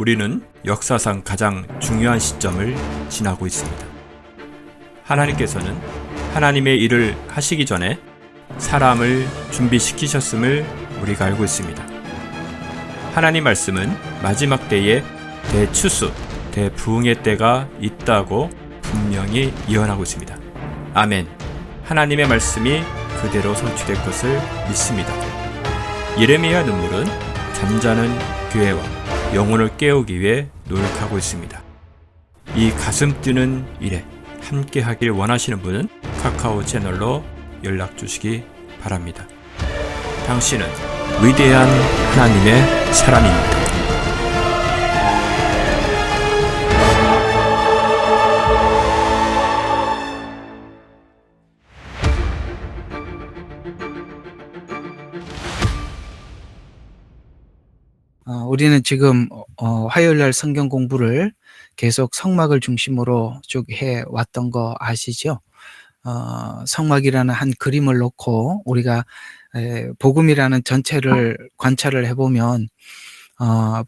우리는 역사상 가장 중요한 시점을 지나고 있습니다. 하나님께서는 하나님의 일을 하시기 전에 사람을 준비시키셨음을 우리가 알고 있습니다. 하나님 말씀은 마지막 때에 대추수, 대부흥의 때가 있다고 분명히 예언하고 있습니다. 아멘. 하나님의 말씀이 그대로 성취될 것을 믿습니다. 예레미야 눈물은 잠자는 교회와 영혼을 깨우기 위해 노력하고 있습니다. 이 가슴 뛰는 일에 함께 하길 원하시는 분은 카카오 채널로 연락 주시기 바랍니다. 당신은 위대한 하나님의 사람입니다. 우리는 지금 화요일날 성경 공부를 계속 성막을 중심으로 쭉 해왔던 거 아시죠? 성막이라는 한 그림을 놓고 우리가 복음이라는 전체를 관찰을 해보면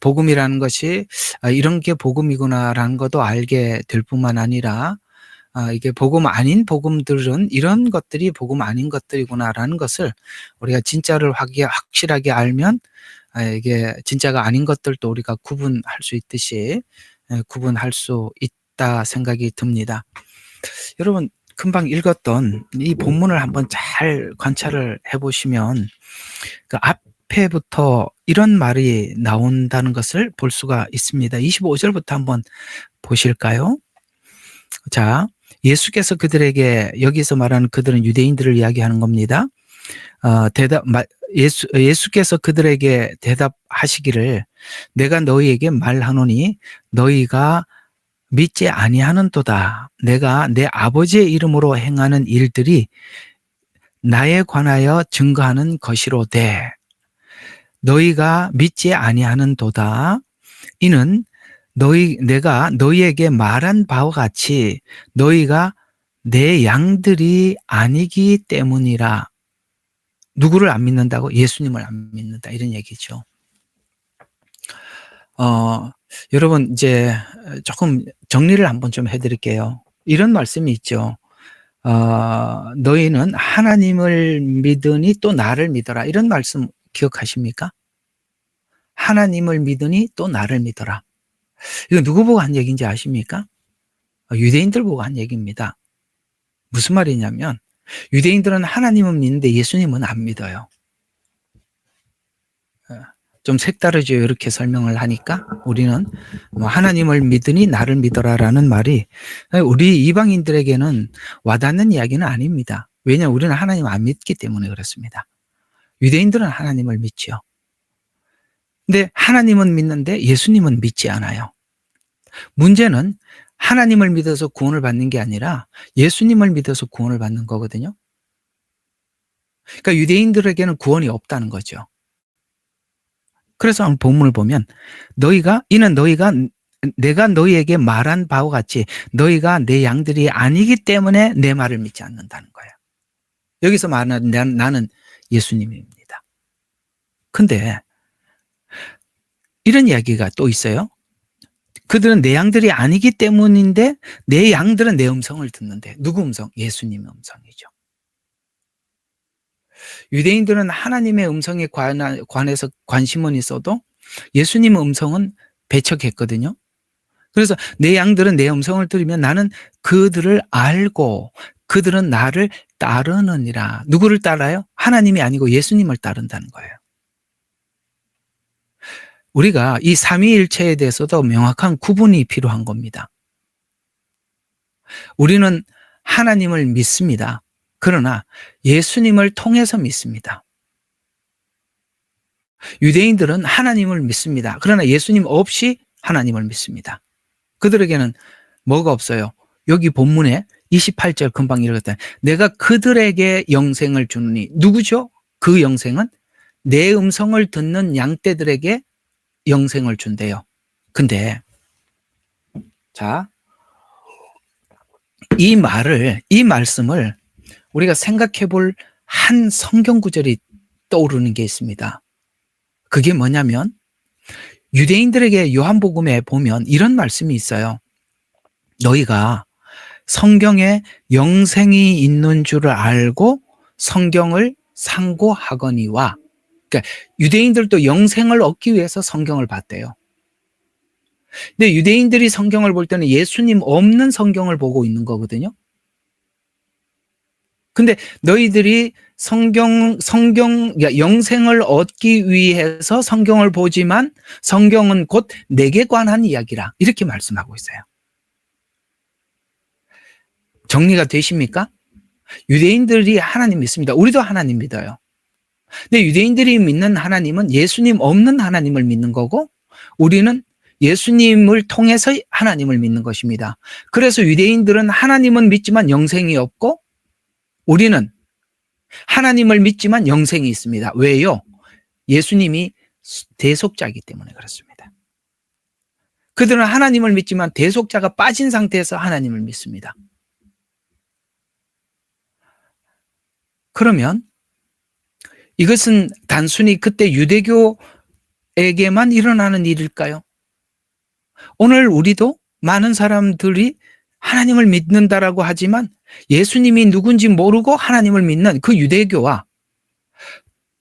복음이라는 것이 이런 게 복음이구나라는 것도 알게 될 뿐만 아니라 이게 복음 아닌 복음들은 이런 것들이 복음 아닌 것들이구나라는 것을 우리가 진짜를 확실하게 알면 이게 진짜가 아닌 것들도 우리가 구분할 수 있듯이 구분할 수 있다 생각이 듭니다. 여러분 금방 읽었던 이 본문을 한번 잘 관찰을 해보시면 그 앞에부터 이런 말이 나온다는 것을 볼 수가 있습니다. 25절부터 한번 보실까요? 자, 예수께서 그들에게, 여기서 말하는 그들은 유대인들을 이야기하는 겁니다. 예수께서 그들에게 대답하시기를 내가 너희에게 말하노니 너희가 믿지 아니하는도다. 내가 내 아버지의 이름으로 행하는 일들이 나에 관하여 증거하는 것이로되 너희가 믿지 아니하는도다. 이는 내가 너희에게 말한 바와 같이 너희가 내 양들이 아니기 때문이라. 누구를 안 믿는다고? 예수님을 안 믿는다. 이런 얘기죠. 여러분 이제 조금 정리를 한번 좀 해드릴게요. 이런 말씀이 있죠. 너희는 하나님을 믿으니 또 나를 믿어라. 이런 말씀 기억하십니까? 하나님을 믿으니 또 나를 믿어라. 이거 누구 보고 한 얘기인지 아십니까? 유대인들 보고 한 얘기입니다. 무슨 말이냐면 유대인들은 하나님은 믿는데 예수님은 안 믿어요. 좀 색다르죠. 이렇게 설명을 하니까 우리는 하나님을 믿으니 나를 믿어라라는 말이 우리 이방인들에게는 와닿는 이야기는 아닙니다. 왜냐하면 우리는 하나님 안 믿기 때문에 그렇습니다. 유대인들은 하나님을 믿죠. 근데 하나님은 믿는데 예수님은 믿지 않아요. 문제는 하나님을 믿어서 구원을 받는 게 아니라 예수님을 믿어서 구원을 받는 거거든요. 그러니까 유대인들에게는 구원이 없다는 거죠. 그래서 한번 본문을 보면 이는 너희가 내가 너희에게 말한 바와 같이 너희가 내 양들이 아니기 때문에 내 말을 믿지 않는다는 거예요. 여기서 말하는 나는 예수님입니다. 근데 이런 이야기가 또 있어요. 그들은 내 양들이 아니기 때문인데 내 양들은 내 음성을 듣는데 누구 음성? 예수님의 음성이죠. 유대인들은 하나님의 음성에 관해서 관심은 있어도 예수님의 음성은 배척했거든요. 그래서 내 양들은 내 음성을 들으면 나는 그들을 알고 그들은 나를 따르느니라. 누구를 따라요? 하나님이 아니고 예수님을 따른다는 거예요. 우리가 이 삼위일체에 대해서도 명확한 구분이 필요한 겁니다. 우리는 하나님을 믿습니다. 그러나 예수님을 통해서 믿습니다. 유대인들은 하나님을 믿습니다. 그러나 예수님 없이 하나님을 믿습니다. 그들에게는 뭐가 없어요? 여기 본문에 28절 금방 읽었다. 내가 그들에게 영생을 주느니 누구죠? 그 영생은 내 음성을 듣는 양떼들에게 영생을 준대요. 근데 자, 이 말씀을 우리가 생각해 볼 한 성경 구절이 떠오르는 게 있습니다. 그게 뭐냐면 유대인들에게 요한복음에 보면 이런 말씀이 있어요. 너희가 성경에 영생이 있는 줄을 알고 성경을 상고하거니와, 그러니까 유대인들도 영생을 얻기 위해서 성경을 봤대요. 근데 유대인들이 성경을 볼 때는 예수님 없는 성경을 보고 있는 거거든요. 근데 너희들이 영생을 얻기 위해서 성경을 보지만 성경은 곧 내게 관한 이야기라. 이렇게 말씀하고 있어요. 정리가 되십니까? 유대인들이 하나님 믿습니다. 우리도 하나님 믿어요. 근데 유대인들이 믿는 하나님은 예수님 없는 하나님을 믿는 거고, 우리는 예수님을 통해서 하나님을 믿는 것입니다. 그래서 유대인들은 하나님은 믿지만 영생이 없고, 우리는 하나님을 믿지만 영생이 있습니다. 왜요? 예수님이 대속자이기 때문에 그렇습니다. 그들은 하나님을 믿지만 대속자가 빠진 상태에서 하나님을 믿습니다. 그러면 이것은 단순히 그때 유대교에게만 일어나는 일일까요? 오늘 우리도 많은 사람들이 하나님을 믿는다라고 하지만 예수님이 누군지 모르고 하나님을 믿는 그 유대교와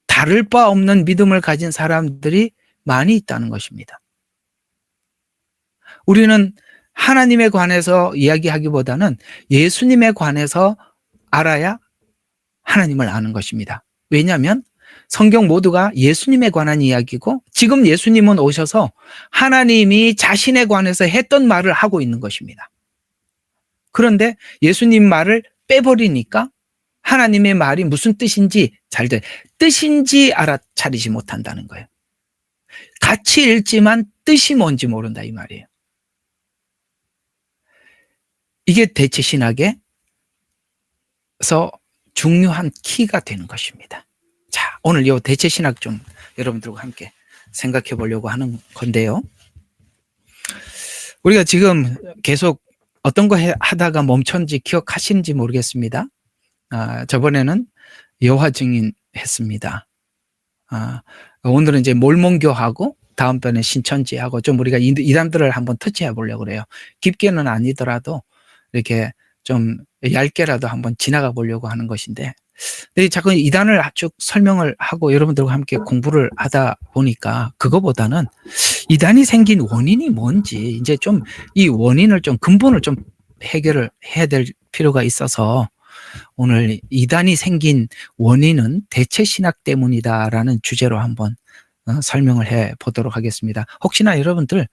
다를 바 없는 믿음을 가진 사람들이 많이 있다는 것입니다. 우리는 하나님에 관해서 이야기하기보다는 예수님에 관해서 알아야 하나님을 아는 것입니다. 왜냐하면 성경 모두가 예수님에 관한 이야기고, 지금 예수님은 오셔서 하나님이 자신에 관해서 했던 말을 하고 있는 것입니다. 그런데 예수님 말을 빼버리니까 하나님의 말이 무슨 뜻인지 뜻인지 알아차리지 못한다는 거예요. 같이 읽지만 뜻이 뭔지 모른다 이 말이에요. 이게 대체신학에서 중요한 키가 되는 것입니다. 자, 오늘 이 대체신학 좀 여러분들과 함께 생각해 보려고 하는 건데요. 우리가 지금 계속 어떤 거 하다가 멈췄는지 기억하시는지 모르겠습니다. 저번에는 여호와 증인 했습니다. 오늘은 이제 몰몬교하고 다음번에 신천지하고 좀 우리가 이단들을 한번 터치해 보려고 그래요. 깊게는 아니더라도 이렇게 좀 얇게라도 한번 지나가 보려고 하는 것인데, 근데 자꾸 이단을 쭉 설명을 하고 여러분들과 함께 공부를 하다 보니까 그거보다는 이단이 생긴 원인이 뭔지, 이제 좀 이 원인을 좀 근본을 좀 해결을 해야 될 필요가 있어서 오늘 이단이 생긴 원인은 대체 신학 때문이다라는 주제로 한번 설명을 해 보도록 하겠습니다. 혹시나 여러분들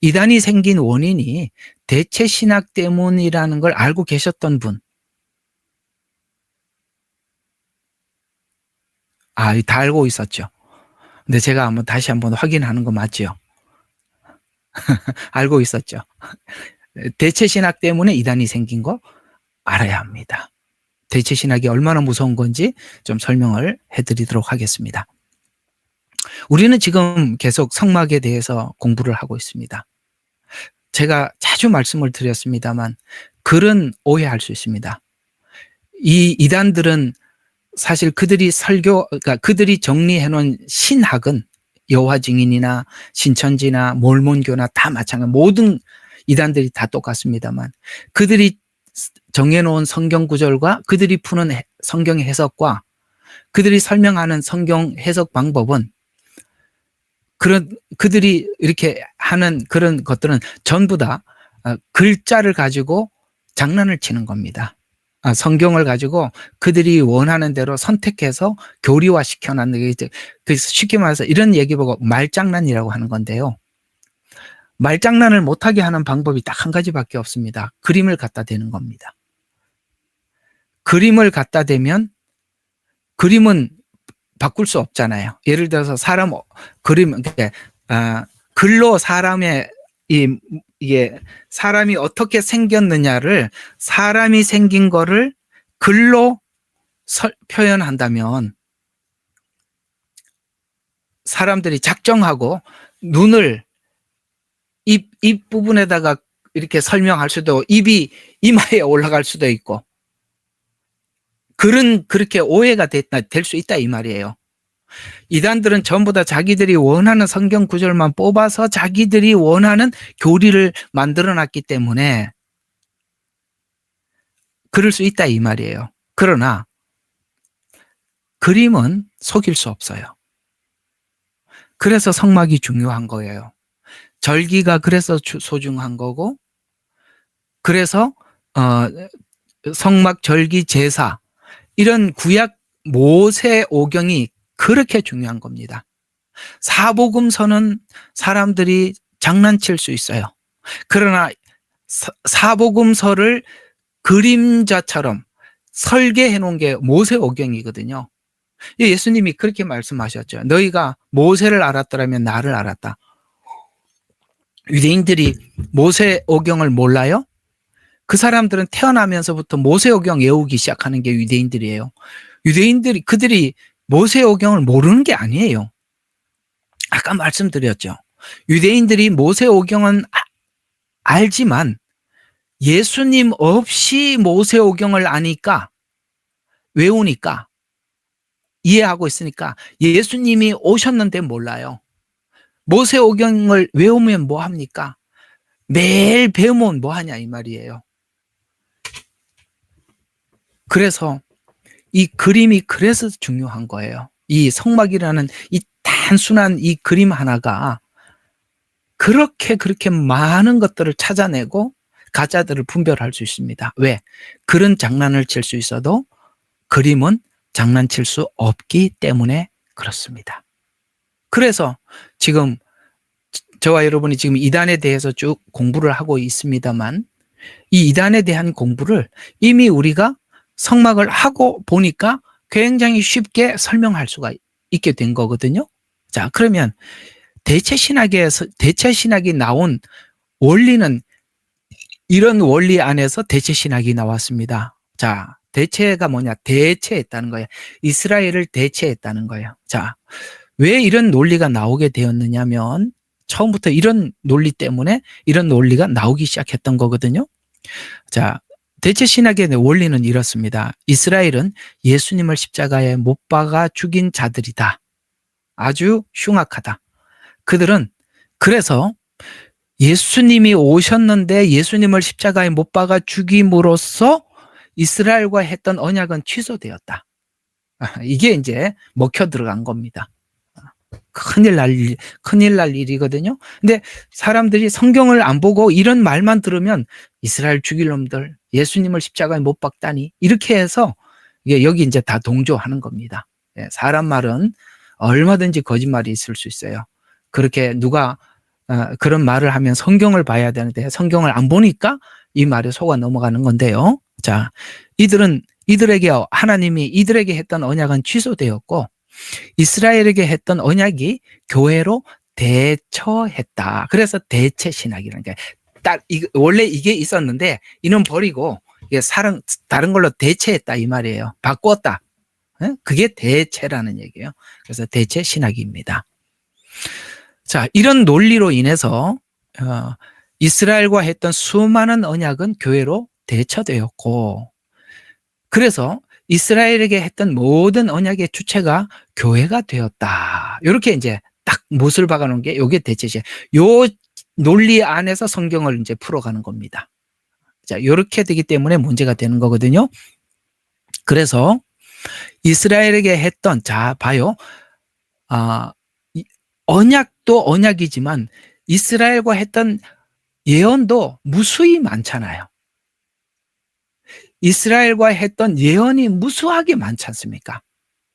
이단이 생긴 원인이 대체 신학 때문이라는 걸 알고 계셨던 분? 다 알고 있었죠. 근데 제가 다시 한번 확인하는 거 맞죠? 알고 있었죠. 대체 신학 때문에 이단이 생긴 거 알아야 합니다. 대체 신학이 얼마나 무서운 건지 좀 설명을 해드리도록 하겠습니다. 우리는 지금 계속 성막에 대해서 공부를 하고 있습니다. 제가 자주 말씀을 드렸습니다만 글은 오해할 수 있습니다. 이 이단들은 사실 그러니까 그들이 정리해 놓은 신학은 여호와 증인이나 신천지나 몰몬교나 다 마찬가지, 모든 이단들이 다 똑같습니다만 그들이 정해놓은 성경 구절과 그들이 푸는 성경의 해석과 그들이 설명하는 성경 해석 방법은 그들이 이렇게 하는 그런 것들은 전부 다 글자를 가지고 장난을 치는 겁니다. 성경을 가지고 그들이 원하는 대로 선택해서 교리화 시켜놨는 게, 그래서 쉽게 말해서 이런 얘기 보고 말장난이라고 하는 건데요. 말장난을 못하게 하는 방법이 딱 한 가지밖에 없습니다. 그림을 갖다 대는 겁니다. 그림을 갖다 대면 그림은 바꿀 수 없잖아요. 예를 들어서 글로 이게 사람이 어떻게 생겼느냐를, 사람이 생긴 거를 글로 표현한다면 사람들이 작정하고 눈을 입 부분에다가 이렇게 설명할 수도, 입이 이마에 올라갈 수도 있고, 글은 그렇게 오해가 될 수 있다 이 말이에요. 이단들은 전부 다 자기들이 원하는 성경 구절만 뽑아서 자기들이 원하는 교리를 만들어 놨기 때문에 그럴 수 있다 이 말이에요. 그러나 그림은 속일 수 없어요. 그래서 성막이 중요한 거예요. 절기가 그래서 소중한 거고, 그래서 성막 절기 제사 이런 구약 모세 오경이 그렇게 중요한 겁니다. 사복음서는 사람들이 장난칠 수 있어요. 그러나 사복음서를 그림자처럼 설계해 놓은 게 모세 오경이거든요. 예수님이 그렇게 말씀하셨죠. 너희가 모세를 알았더라면 나를 알았다. 유대인들이 모세 오경을 몰라요? 그 사람들은 태어나면서부터 모세 오경 외우기 시작하는 게 유대인들이에요. 그들이 모세 오경을 모르는 게 아니에요. 아까 말씀드렸죠. 유대인들이 모세 오경은 알지만 예수님 없이 모세 오경을 아니까, 외우니까, 이해하고 있으니까 예수님이 오셨는데 몰라요. 모세 오경을 외우면 뭐 합니까? 매일 배우면 뭐 하냐 이 말이에요. 그래서 이 그림이 그래서 중요한 거예요. 이 성막이라는 이 단순한 이 그림 하나가 그렇게 많은 것들을 찾아내고 가짜들을 분별할 수 있습니다. 왜? 그런 장난을 칠 수 있어도 그림은 장난칠 수 없기 때문에 그렇습니다. 그래서 지금 저와 여러분이 지금 이단에 대해서 쭉 공부를 하고 있습니다만, 이 이단에 대한 공부를 이미 우리가 성막을 하고 보니까 굉장히 쉽게 설명할 수가 있게 된 거거든요. 자, 그러면 대체 신학이 나온 원리는 이런 원리 안에서 대체 신학이 나왔습니다. 자, 대체가 뭐냐? 대체했다는 거예요. 이스라엘을 대체했다는 거예요. 자, 왜 이런 논리가 나오게 되었느냐면 처음부터 이런 논리 때문에 이런 논리가 나오기 시작했던 거거든요. 자, 대체 신학의 원리는 이렇습니다. 이스라엘은 예수님을 십자가에 못 박아 죽인 자들이다. 아주 흉악하다. 그들은 그래서 예수님이 오셨는데 예수님을 십자가에 못 박아 죽임으로써 이스라엘과 했던 언약은 취소되었다. 이게 이제 먹혀 들어간 겁니다. 큰일 날 일이거든요. 근데 사람들이 성경을 안 보고 이런 말만 들으면 이스라엘 죽일 놈들, 예수님을 십자가에 못 박다니, 이렇게 해서 여기 이제 다 동조하는 겁니다. 사람 말은 얼마든지 거짓말이 있을 수 있어요. 그렇게 누가 그런 말을 하면 성경을 봐야 되는데 성경을 안 보니까 이 말에 속아 넘어가는 건데요. 자, 하나님이 이들에게 했던 언약은 취소되었고 이스라엘에게 했던 언약이 교회로 대처했다. 그래서 대체 신학이라는 게 원래 이게 있었는데 이는 버리고 다른 걸로 대체했다 이 말이에요. 바꿨다. 그게 대체라는 얘기예요. 그래서 대체 신학입니다. 자, 이런 논리로 인해서 이스라엘과 했던 수많은 언약은 교회로 대처되었고, 그래서 이스라엘에게 했던 모든 언약의 주체가 교회가 되었다. 이렇게 이제 딱 못을 박아놓은 게 이게 대체시. 요 논리 안에서 성경을 이제 풀어가는 겁니다. 자, 이렇게 되기 때문에 문제가 되는 거거든요. 그래서 이스라엘에게 했던, 자, 봐요. 언약도 언약이지만 이스라엘과 했던 예언도 무수히 많잖아요. 이스라엘과 했던 예언이 무수하게 많지 않습니까?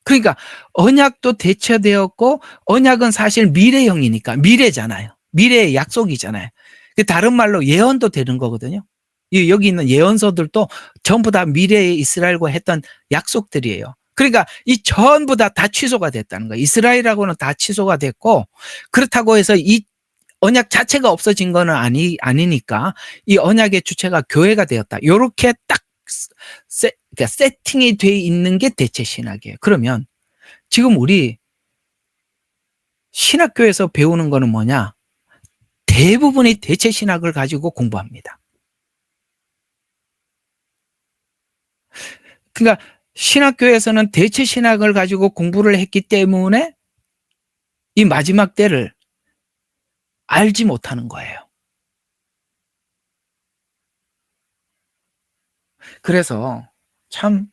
그러니까 언약도 대체되었고 언약은 사실 미래형이니까 미래잖아요. 미래의 약속이잖아요. 다른 말로 예언도 되는 거거든요. 여기 있는 예언서들도 전부 다 미래의 이스라엘과 했던 약속들이에요. 그러니까 이 전부 다 취소가 됐다는 거예요. 이스라엘하고는 다 취소가 됐고, 그렇다고 해서 이 언약 자체가 없어진 거는 아니니까 이 언약의 주체가 교회가 되었다. 이렇게 딱 그러니까 세팅이 돼 있는 게 대체 신학이에요. 그러면 지금 우리 신학교에서 배우는 거는 뭐냐? 대부분이 대체 신학을 가지고 공부합니다. 그러니까 신학교에서는 대체 신학을 가지고 공부를 했기 때문에 이 마지막 때를 알지 못하는 거예요. 그래서 참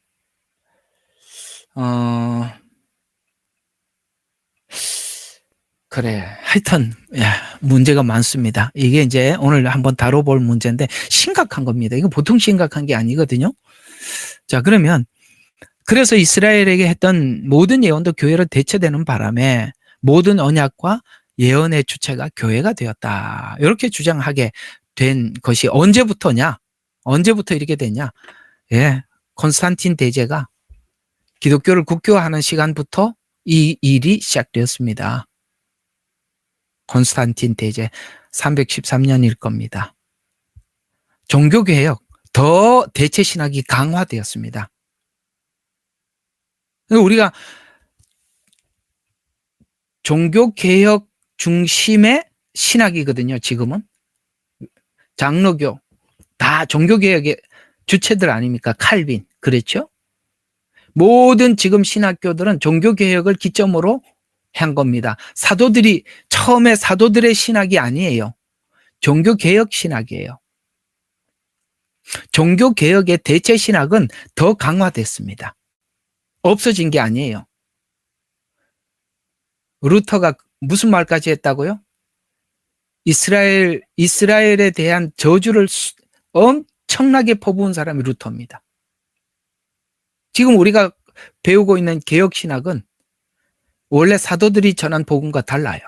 그래. 하여튼 문제가 많습니다. 이게 이제 오늘 한번 다뤄볼 문제인데 심각한 겁니다. 이거 보통 심각한 게 아니거든요. 자, 그러면 그래서 이스라엘에게 했던 모든 예언도 교회로 대체되는 바람에 모든 언약과 예언의 주체가 교회가 되었다. 이렇게 주장하게 된 것이 언제부터냐? 언제부터 이렇게 됐냐? 콘스탄틴 대제가 기독교를 국교화하는 시간부터 이 일이 시작되었습니다. 콘스탄틴 대제 313년일 겁니다. 종교개혁, 더 대체 신학이 강화되었습니다. 우리가 종교개혁 중심의 신학이거든요, 지금은. 장로교, 다 종교개혁의 주체들 아닙니까? 칼빈, 그랬죠? 모든 지금 신학교들은 종교개혁을 기점으로 한 겁니다. 사도들이, 처음에 사도들의 신학이 아니에요. 종교개혁 신학이에요. 종교개혁의 대체 신학은 더 강화됐습니다. 없어진 게 아니에요. 루터가 무슨 말까지 했다고요? 이스라엘에 대한 저주를 엄청나게 퍼부은 사람이 루터입니다. 지금 우리가 배우고 있는 개혁신학은 원래 사도들이 전한 복음과 달라요.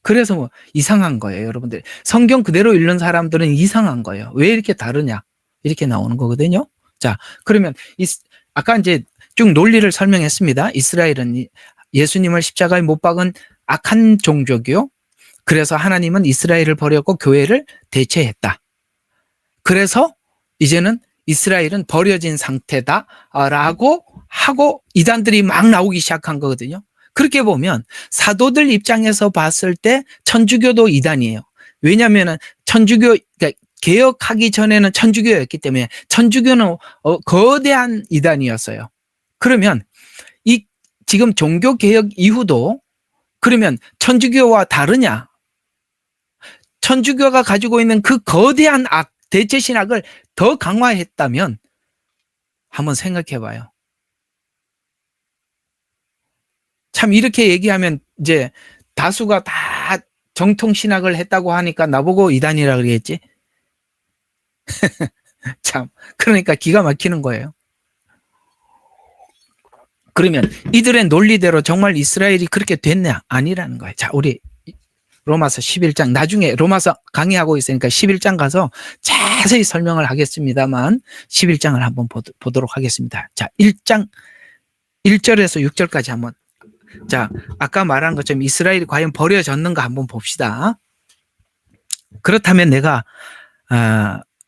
그래서 뭐 이상한 거예요, 여러분들. 성경 그대로 읽는 사람들은 이상한 거예요. 왜 이렇게 다르냐? 이렇게 나오는 거거든요. 자, 그러면 아까 이제 쭉 논리를 설명했습니다. 이스라엘은 예수님을 십자가에 못 박은 악한 종족이요. 그래서 하나님은 이스라엘을 버렸고 교회를 대체했다. 그래서 이제는 이스라엘은 버려진 상태다라고 하고 이단들이 막 나오기 시작한 거거든요. 그렇게 보면 사도들 입장에서 봤을 때 천주교도 이단이에요. 왜냐하면 천주교, 그러니까 개혁하기 전에는 천주교였기 때문에 천주교는 거대한 이단이었어요. 그러면 이 지금 종교개혁 이후도 그러면 천주교와 다르냐? 천주교가 가지고 있는 그 거대한 대체 신학을 더 강화했다면 한번 생각해 봐요. 참 이렇게 얘기하면 이제 다수가 다 정통 신학을 했다고 하니까 나보고 이단이라 그러겠지? 참, 그러니까 기가 막히는 거예요. 그러면 이들의 논리대로 정말 이스라엘이 그렇게 됐냐? 아니라는 거예요. 자, 우리 로마서 11장, 나중에 로마서 강의하고 있으니까 11장 가서 자세히 설명을 하겠습니다만 11장을 한번 보도록 하겠습니다. 자, 1장 1절에서 6절까지 한번. 자, 아까 말한 것처럼 이스라엘이 과연 버려졌는가 한번 봅시다. 그렇다면 내가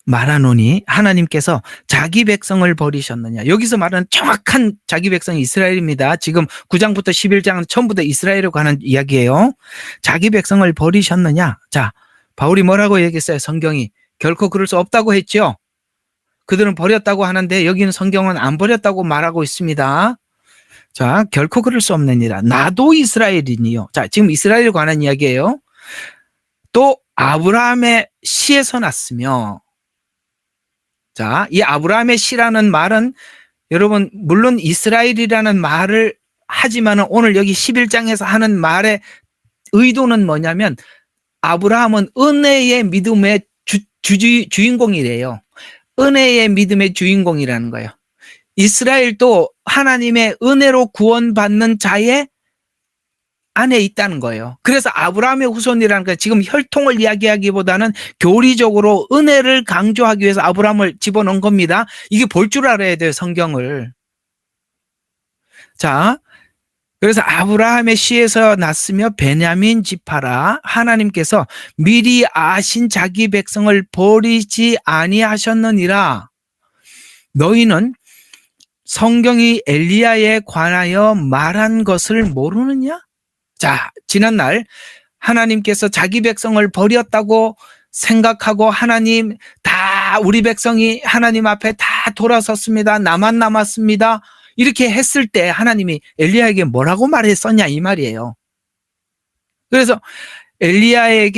말하노니 하나님께서 자기 백성을 버리셨느냐. 여기서 말하는 정확한 자기 백성이 이스라엘입니다. 지금 9장부터 11장은 전부 다 이스라엘에 관한 이야기예요. 자기 백성을 버리셨느냐. 자, 바울이 뭐라고 얘기했어요? 성경이 결코 그럴 수 없다고 했죠. 그들은 버렸다고 하는데 여기는 성경은 안 버렸다고 말하고 있습니다. 자, 결코 그럴 수 없느니라. 나도 이스라엘이니요. 자, 지금 이스라엘에 관한 이야기예요. 또 아브라함의 씨에서 났으며. 자, 이 아브라함의 씨라는 말은 여러분 물론 이스라엘이라는 말을 하지만 오늘 여기 11장에서 하는 말의 의도는 뭐냐면 아브라함은 은혜의 믿음의 주인공이래요. 은혜의 믿음의 주인공이라는 거예요. 이스라엘도 하나님의 은혜로 구원받는 자의 안에 있다는 거예요. 그래서 아브라함의 후손이라는 건 지금 혈통을 이야기하기보다는 교리적으로 은혜를 강조하기 위해서 아브라함을 집어넣은 겁니다. 이게 볼 줄 알아야 돼요, 성경을. 자, 그래서 아브라함의 씨에서 났으며 베냐민 지파라. 하나님께서 미리 아신 자기 백성을 버리지 아니하셨느니라. 너희는 성경이 엘리야에 관하여 말한 것을 모르느냐? 자, 지난날 하나님께서 자기 백성을 버렸다고 생각하고 하나님 다 우리 백성이 하나님 앞에 다 돌아섰습니다. 나만 남았습니다. 이렇게 했을 때 하나님이 엘리야에게 뭐라고 말했었냐 이 말이에요. 그래서 엘리야에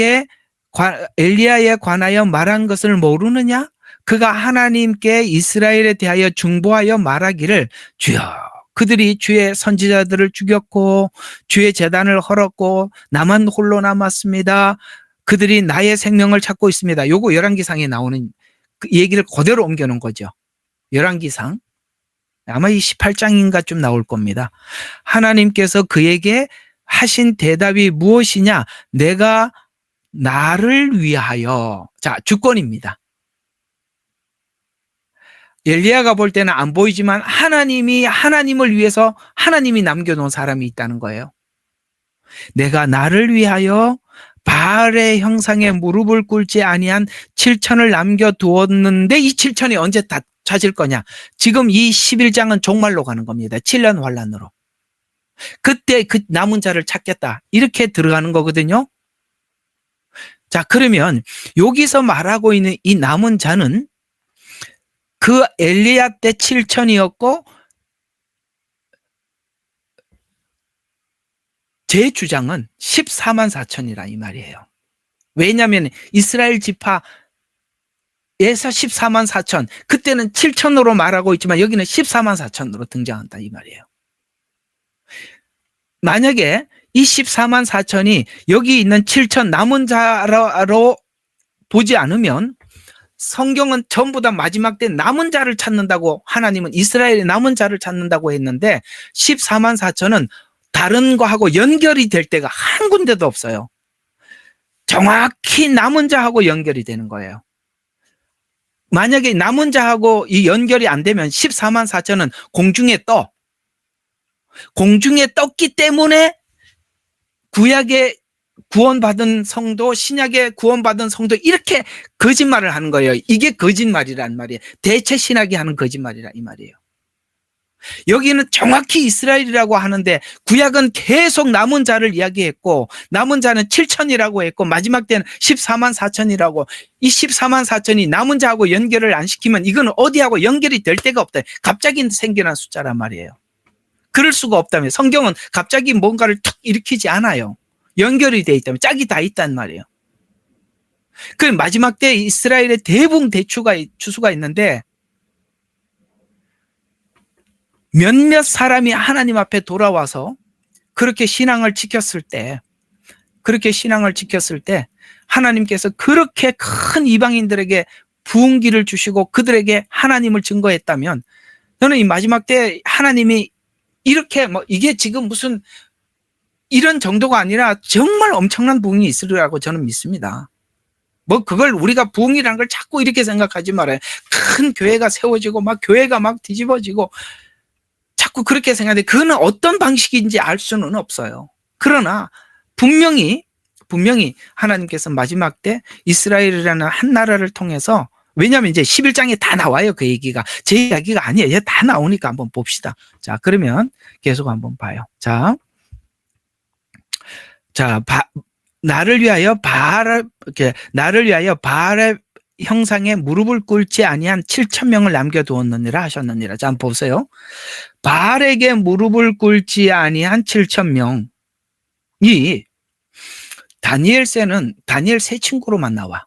관하여 말한 것을 모르느냐? 그가 하나님께 이스라엘에 대하여 중보하여 말하기를 주여 그들이 주의 선지자들을 죽였고 주의 제단을 헐었고 나만 홀로 남았습니다. 그들이 나의 생명을 찾고 있습니다. 요거 열왕기상에 나오는 그 얘기를 그대로 옮겨놓은 거죠. 열왕기상 아마 이 18장인가 좀 나올 겁니다. 하나님께서 그에게 하신 대답이 무엇이냐? 내가 나를 위하여, 자, 주권입니다. 엘리야가 볼 때는 안 보이지만 하나님을 위해서 하나님이 남겨놓은 사람이 있다는 거예요. 내가 나를 위하여 바알의 형상에 무릎을 꿇지 아니한 7천을 남겨두었는데 이 7천이 언제 다 찾을 거냐? 지금 이 11장은 종말로 가는 겁니다. 7년 환란으로. 그때 그 남은 자를 찾겠다. 이렇게 들어가는 거거든요. 자, 그러면 여기서 말하고 있는 이 남은 자는 그 엘리야 때 7천이었고 제 주장은 14만 4천이라 이 말이에요. 왜냐하면 이스라엘 지파에서 14만 4천, 그때는 7천으로 말하고 있지만 여기는 14만 4천으로 등장한다 이 말이에요. 만약에 이 14만 4천이 여기 있는 7천 남은 자로 보지 않으면 성경은 전부 다 마지막 때 남은 자를 찾는다고, 하나님은 이스라엘의 남은 자를 찾는다고 했는데 14만 4천은 다른 거하고 연결이 될 때가 한 군데도 없어요. 정확히 남은 자하고 연결이 되는 거예요. 만약에 남은 자하고 이 연결이 안 되면 14만 4천은 공중에 떴기 때문에 구약의 구원받은 성도, 신약의 구원받은 성도 이렇게 거짓말을 하는 거예요. 이게 거짓말이란 말이에요. 대체 신학이 하는 거짓말이라 이 말이에요. 여기는 정확히 이스라엘이라고 하는데 구약은 계속 남은 자를 이야기했고 남은 자는 7천이라고 했고 마지막 때는 14만 4천이라고. 이 14만 4천이 남은 자하고 연결을 안 시키면 이건 어디하고 연결이 될 데가 없다. 갑자기 생겨난 숫자란 말이에요. 그럴 수가 없다면 성경은 갑자기 뭔가를 툭 일으키지 않아요. 연결이 돼 있다면 짝이 다 있단 말이에요. 그 마지막 때 이스라엘의 대붕 추수가 있는데 몇몇 사람이 하나님 앞에 돌아와서 그렇게 신앙을 지켰을 때 하나님께서 그렇게 큰 이방인들에게 부흥기를 주시고 그들에게 하나님을 증거했다면 저는 이 마지막 때 하나님이 이렇게 이게 지금 무슨 이런 정도가 아니라 정말 엄청난 부흥이 있으리라고 저는 믿습니다. 그걸 우리가 부흥이라는 걸 자꾸 이렇게 생각하지 말아요. 큰 교회가 세워지고 막 교회가 막 뒤집어지고 자꾸 그렇게 생각하는데 그거는 어떤 방식인지 알 수는 없어요. 그러나 분명히 하나님께서 마지막 때 이스라엘이라는 한 나라를 통해서, 왜냐하면 이제 11장에 다 나와요. 그 얘기가 제 이야기가 아니에요. 다 나오니까 한번 봅시다. 자, 그러면 계속 한번 봐요. 자, 나를 위하여 바알의 형상에 무릎을 꿇지 아니한 7,000명을 남겨두었느니라 하셨느니라. 자, 한번 보세요. 바알에게 무릎을 꿇지 아니한 7,000명이 다니엘서는 다니엘 세 친구로만 나와.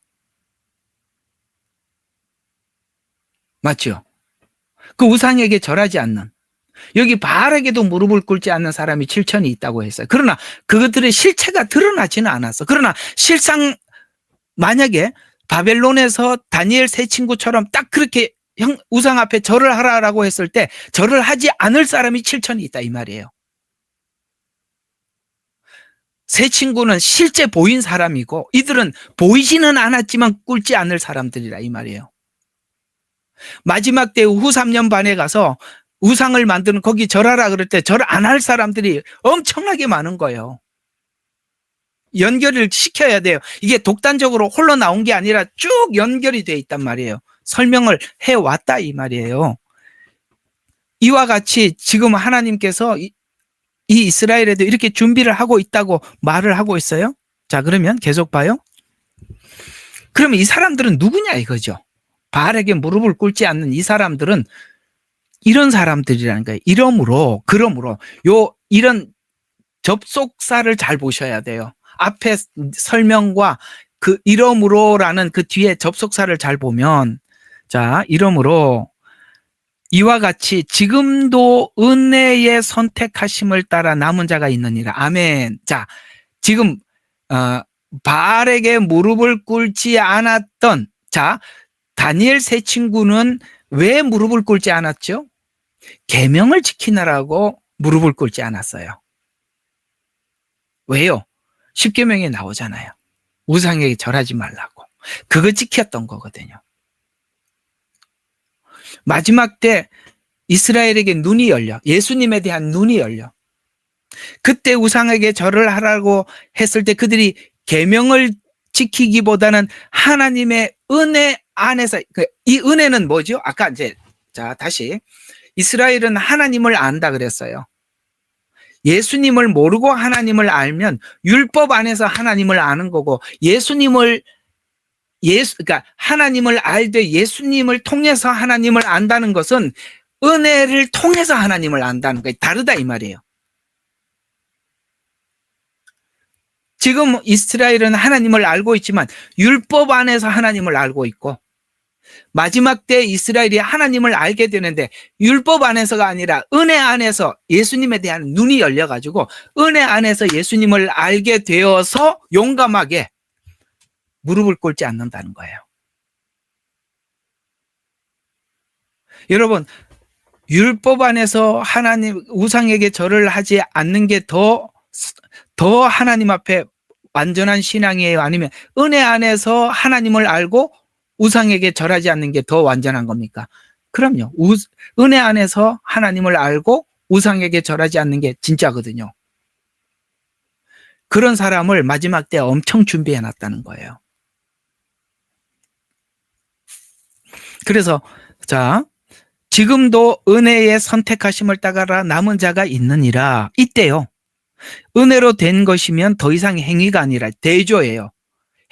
맞죠? 그 우상에게 절하지 않는, 여기 바알에게도 무릎을 꿇지 않는 사람이 7천이 있다고 했어요. 그러나 그것들의 실체가 드러나지는 않았어. 그러나 실상 만약에 바벨론에서 다니엘 세 친구처럼 딱 그렇게 우상 앞에 절을 하라라고 했을 때 절을 하지 않을 사람이 7천이 있다 이 말이에요. 세 친구는 실제 보인 사람이고 이들은 보이지는 않았지만 꿇지 않을 사람들이라 이 말이에요. 마지막 때 후 3년 반에 가서 우상을 만드는 거기 절하라 그럴 때 절 안 할 사람들이 엄청나게 많은 거예요. 연결을 시켜야 돼요. 이게 독단적으로 홀로 나온 게 아니라 쭉 연결이 돼 있단 말이에요. 설명을 해왔다 이 말이에요. 이와 같이 지금 하나님께서 이 이스라엘에도 이렇게 준비를 하고 있다고 말을 하고 있어요. 자, 그러면 계속 봐요. 그러면 이 사람들은 누구냐 이거죠. 바알에게 무릎을 꿇지 않는 이 사람들은 이런 사람들이라는 거예요. 그러므로 이런 접속사를 잘 보셔야 돼요. 앞에 설명과 그 이러므로라는 그 뒤에 접속사를 잘 보면, 자, 이러므로 이와 같이 지금도 은혜의 선택하심을 따라 남은 자가 있느니라. 아멘. 자, 지금 바알에게 무릎을 꿇지 않았던, 자, 다니엘 세 친구는 왜 무릎을 꿇지 않았죠? 계명을 지키느라고 무릎을 꿇지 않았어요. 왜요? 십계명에 나오잖아요. 우상에게 절하지 말라고. 그거 지켰던 거거든요. 마지막 때 이스라엘에게 눈이 열려. 예수님에 대한 눈이 열려. 그때 우상에게 절을 하라고 했을 때 그들이 계명을 지키기보다는 하나님의 은혜 안에서, 이 은혜는 뭐죠? 아까 이제, 자, 다시. 이스라엘은 하나님을 안다 그랬어요. 예수님을 모르고 하나님을 알면 율법 안에서 하나님을 아는 거고, 그러니까 하나님을 알되 예수님을 통해서 하나님을 안다는 것은 은혜를 통해서 하나님을 안다는 거예요. 다르다 이 말이에요. 지금 이스라엘은 하나님을 알고 있지만 율법 안에서 하나님을 알고 있고, 마지막 때 이스라엘이 하나님을 알게 되는데 율법 안에서가 아니라 은혜 안에서 예수님에 대한 눈이 열려가지고 은혜 안에서 예수님을 알게 되어서 용감하게 무릎을 꿇지 않는다는 거예요. 여러분, 율법 안에서 하나님 우상에게 절을 하지 않는 게 더 하나님 앞에 완전한 신앙이에요? 아니면 은혜 안에서 하나님을 알고 우상에게 절하지 않는 게 더 완전한 겁니까? 그럼요. 은혜 안에서 하나님을 알고 우상에게 절하지 않는 게 진짜거든요. 그런 사람을 마지막 때 엄청 준비해 놨다는 거예요. 그래서 자, 지금도 은혜의 선택하심을 따라 남은 자가 있느니라. 이때요. 은혜로 된 것이면 더 이상 행위가 아니라 대조예요.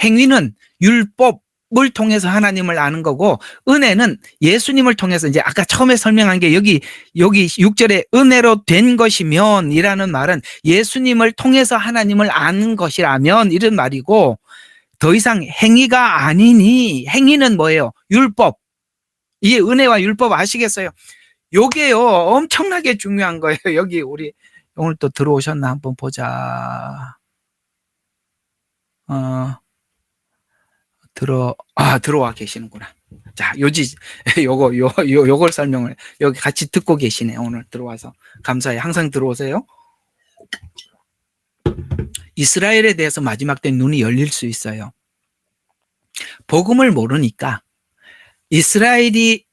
행위는 율법을 통해서 하나님을 아는 거고, 은혜는 예수님을 통해서, 이제 아까 처음에 설명한 게 여기 6절에 은혜로 된 것이면 이라는 말은 예수님을 통해서 하나님을 아는 것이라면 이런 말이고, 더 이상 행위가 아니니, 행위는 뭐예요? 율법. 이게 은혜와 율법 아시겠어요? 요게요 엄청나게 중요한 거예요. 여기 우리 오늘 또 들어오셨나 한번 보자. 들어와 계시는구나. 자, 요걸 설명을 여기 같이 듣고 계시네. 오늘 들어와서 감사해요. 항상 들어오세요. 이스라엘에 대해서 마지막 때 눈이 열릴 수 있어요. 복음을 모르니까 이스라엘이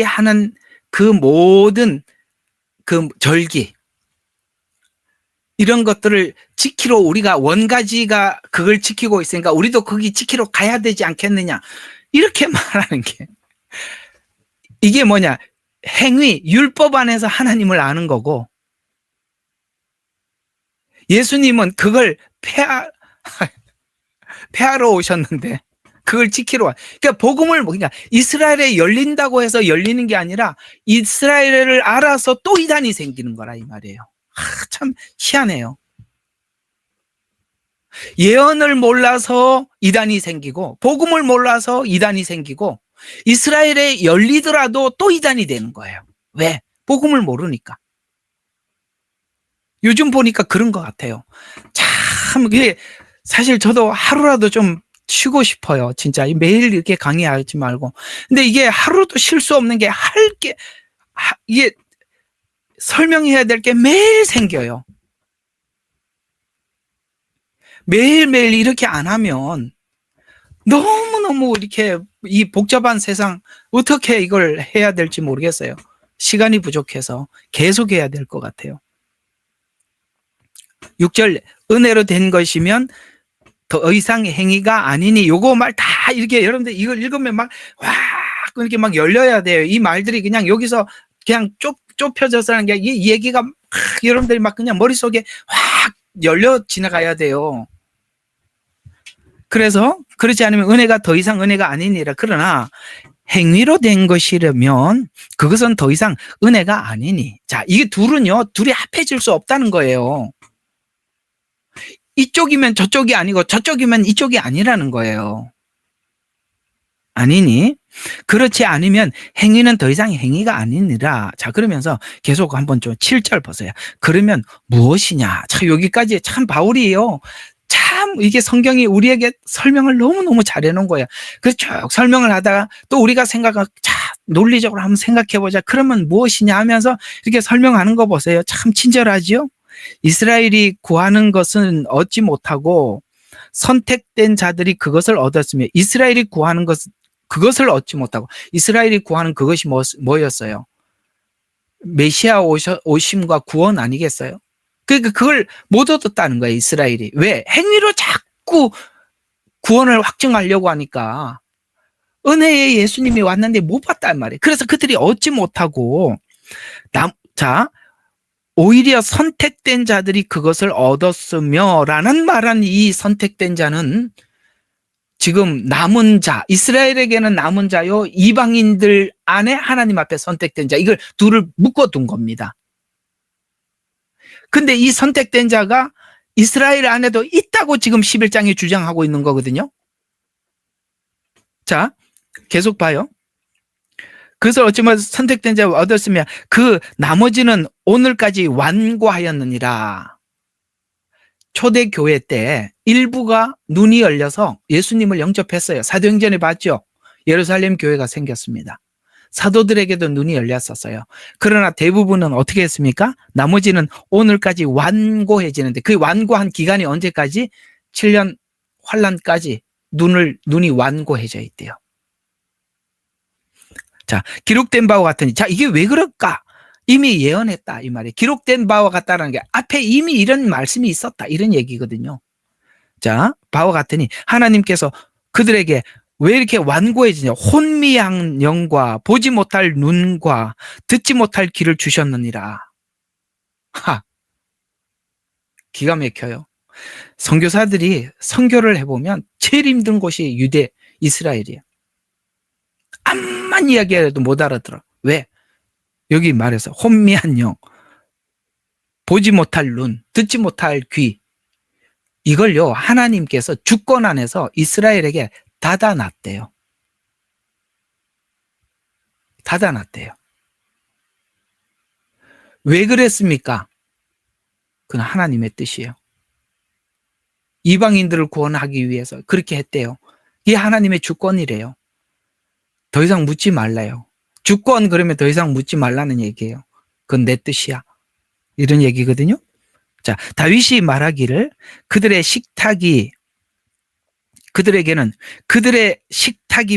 하는 그 모든 그 절기, 이런 것들을 지키러 우리가 원가지가 그걸 지키고 있으니까 우리도 거기 지키러 가야 되지 않겠느냐, 이렇게 말하는 게, 이게 뭐냐, 행위, 율법 안에서 하나님을 아는 거고, 예수님은 그걸 폐하러 오셨는데 그걸 지키러 와. 그러니까 복음을, 그러니까 이스라엘에 열린다고 해서 열리는 게 아니라 이스라엘을 알아서 또 이단이 생기는 거라 이 말이에요. 참 희한해요. 예언을 몰라서 이단이 생기고, 복음을 몰라서 이단이 생기고, 이스라엘에 열리더라도 또 이단이 되는 거예요. 왜? 복음을 모르니까. 요즘 보니까 그런 것 같아요. 참, 사실 저도 하루라도 좀 쉬고 싶어요. 진짜 매일 이렇게 강의하지 말고. 근데 이게 하루도 쉴 수 없는 게, 이게 설명해야 될 게 매일 생겨요. 매일매일 이렇게 안 하면 너무너무 이렇게 이 복잡한 세상 어떻게 이걸 해야 될지 모르겠어요. 시간이 부족해서 계속 해야 될 것 같아요. 6절, 은혜로 된 것이면 더 이상 행위가 아니니. 요거 말 다 이렇게 여러분들 이걸 읽으면 막 이렇게 막 열려야 돼요. 이 말들이 그냥 여기서 그냥 좁혀져서 하는 게, 이 얘기가 여러분들이 막 그냥 머릿속에 확 열려 지나가야 돼요. 그래서 그렇지 않으면 은혜가 더 이상 은혜가 아니니라. 그러나 행위로 된 것이라면 그것은 더 이상 은혜가 아니니. 자, 이게 둘이 합해질 수 없다는 거예요. 이쪽이면 저쪽이 아니고 저쪽이면 이쪽이 아니라는 거예요. 아니니? 그렇지 않으면 행위는 더 이상 행위가 아니니라. 자, 그러면서 계속 한번 좀 7절 보세요. 그러면 무엇이냐? 자, 여기까지 참 바울이에요. 참 이게 성경이 우리에게 설명을 너무너무 잘해 놓은 거예요. 그래서 쭉 설명을 하다가 또 우리가 논리적으로 한번 생각해 보자. 그러면 무엇이냐 하면서 이렇게 설명하는 거 보세요. 참 친절하죠? 이스라엘이 구하는 것은 얻지 못하고 선택된 자들이 그것을 얻었으며, 이스라엘이 구하는 것은 그것을 얻지 못하고 이스라엘이 구하는 그것이 뭐였어요? 메시아 오심과 구원 아니겠어요? 그러니까 그걸 못 얻었다는 거예요, 이스라엘이. 왜? 행위로 자꾸 구원을 확증하려고 하니까. 은혜의 예수님이 왔는데 못 봤단 말이에요. 그래서 그들이 얻지 못하고, 오히려 선택된 자들이 그것을 얻었으며 라는 말한 이 선택된 자는 지금 남은 자, 이스라엘에게는 남은 자요, 이방인들 안에 하나님 앞에 선택된 자, 이걸 둘을 묶어둔 겁니다. 근데 이 선택된 자가 이스라엘 안에도 있다고 지금 11장에 주장하고 있는 거거든요. 자, 계속 봐요. 그것을 어찌면 선택된 자가 얻었으면 그 나머지는 오늘까지 완고하였느니라. 초대교회 때 일부가 눈이 열려서 예수님을 영접했어요. 사도행전에 봤죠. 예루살렘 교회가 생겼습니다. 사도들에게도 눈이 열렸었어요. 그러나 대부분은 어떻게 했습니까? 나머지는 오늘까지 완고해지는데, 그 완고한 기간이 언제까지? 7년 환란까지 눈이 완고해져 있대요. 자, 기록된 바와 같으니, 자, 이게 왜 그럴까? 이미 예언했다, 이 말이에요. 기록된 바와 같다는 게 앞에 이미 이런 말씀이 있었다, 이런 얘기거든요. 자, 바와 같으니 하나님께서 그들에게 왜 이렇게 완고해지냐? 혼미한 영과 보지 못할 눈과 듣지 못할 귀를 주셨느니라. 기가 막혀요. 선교사들이 선교를 해보면 제일 힘든 곳이 유대, 이스라엘이에요. 암만 이야기해도 못 알아들어. 왜? 여기 말해서 혼미한 영, 보지 못할 눈, 듣지 못할 귀, 이걸요 하나님께서 주권 안에서 이스라엘에게 닫아놨대요. 닫아놨대요. 왜 그랬습니까? 그건 하나님의 뜻이에요. 이방인들을 구원하기 위해서 그렇게 했대요. 이게 하나님의 주권이래요. 더 이상 묻지 말라요. 주권 그러면 더 이상 묻지 말라는 얘기예요. 그건 내 뜻이야, 이런 얘기거든요. 자, 다윗이 말하기를 그들의 식탁이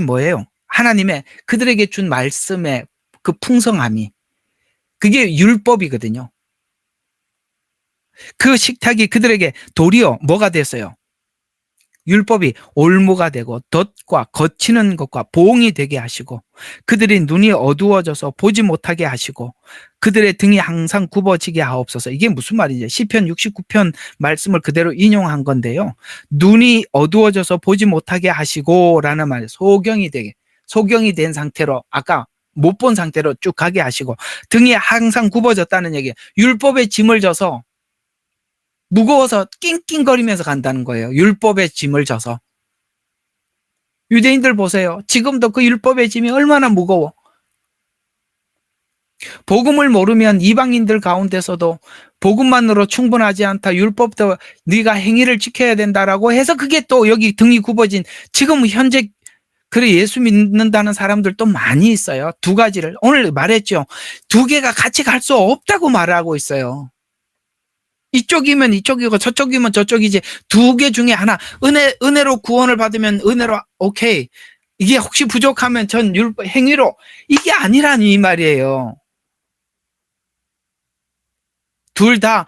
뭐예요? 하나님의 그들에게 준 말씀의 그 풍성함이, 그게 율법이거든요. 그 식탁이 그들에게 도리어 뭐가 됐어요? 율법이 올무가 되고 덫과 거치는 것과 보응이 되게 하시고, 그들의 눈이 어두워져서 보지 못하게 하시고 그들의 등이 항상 굽어지게 하옵소서. 이게 무슨 말이죠? 시편 69편 말씀을 그대로 인용한 건데요. 눈이 어두워져서 보지 못하게 하시고 라는 말, 소경이 된 상태로, 아까 못 본 상태로 쭉 가게 하시고, 등이 항상 굽어졌다는 얘기예요. 율법의 짐을 져서 무거워서 낑낑거리면서 간다는 거예요. 율법의 짐을 져서. 유대인들 보세요. 지금도 그 율법의 짐이 얼마나 무거워. 복음을 모르면 이방인들 가운데서도 복음만으로 충분하지 않다, 율법도 네가 행위를 지켜야 된다라고 해서 그게 또 여기 등이 굽어진, 지금 현재 그래 예수 믿는다는 사람들도 많이 있어요. 두 가지를 오늘 말했죠. 두 개가 같이 갈 수 없다고 말하고 있어요. 이쪽이면 이쪽이고 저쪽이면 저쪽이지, 두 개 중에 하나, 은혜로 구원을 받으면 은혜로 오케이, 이게 혹시 부족하면 전 행위로, 이게 아니라는 이 말이에요. 둘 다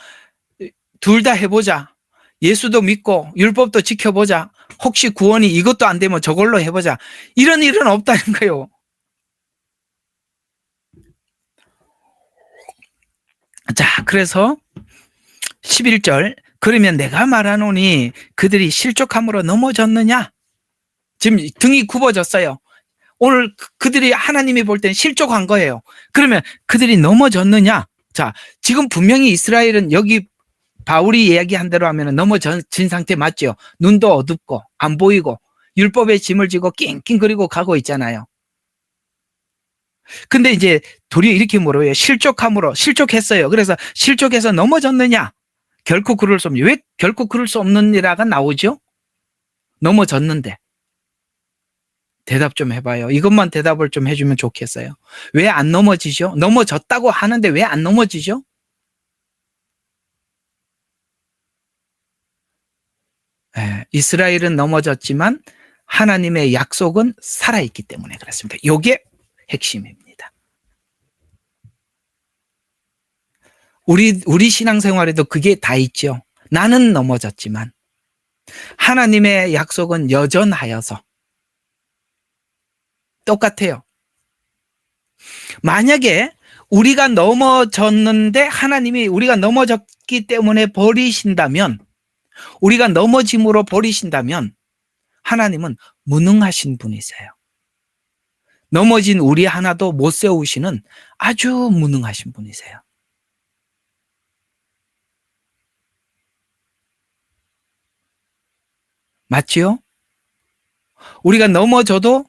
해보자. 예수도 믿고 율법도 지켜보자. 혹시 구원이 이것도 안 되면 저걸로 해보자. 이런 일은 없다는 거예요. 자, 그래서 11절, 그러면 내가 말하노니 그들이 실족함으로 넘어졌느냐? 지금 등이 굽어졌어요. 오늘 그들이 하나님이 볼 땐 실족한 거예요. 그러면 그들이 넘어졌느냐? 자, 지금 분명히 이스라엘은 여기 바울이 이야기한 대로 하면 넘어진 상태 맞죠? 눈도 어둡고 안 보이고 율법의 짐을 지고 낑낑거리고 가고 있잖아요. 근데 이제 도리어 이렇게 물어요. 실족했어요. 그래서 실족해서 넘어졌느냐? 결코 그럴 수 없냐. 왜 결코 그럴 수 없느니라가 나오죠? 넘어졌는데. 대답 좀 해봐요. 이것만 대답을 좀 해주면 좋겠어요. 왜 안 넘어지죠? 넘어졌다고 하는데 왜 안 넘어지죠? 이스라엘은 넘어졌지만 하나님의 약속은 살아있기 때문에 그렇습니다. 이게 핵심입니다. 우리 신앙생활에도 그게 다 있죠. 나는 넘어졌지만 하나님의 약속은 여전하여서 똑같아요. 만약에 우리가 넘어졌는데 하나님이 우리가 넘어졌기 때문에 버리신다면, 우리가 넘어짐으로 버리신다면 하나님은 무능하신 분이세요. 넘어진 우리 하나도 못 세우시는 아주 무능하신 분이세요. 맞지요? 우리가 넘어져도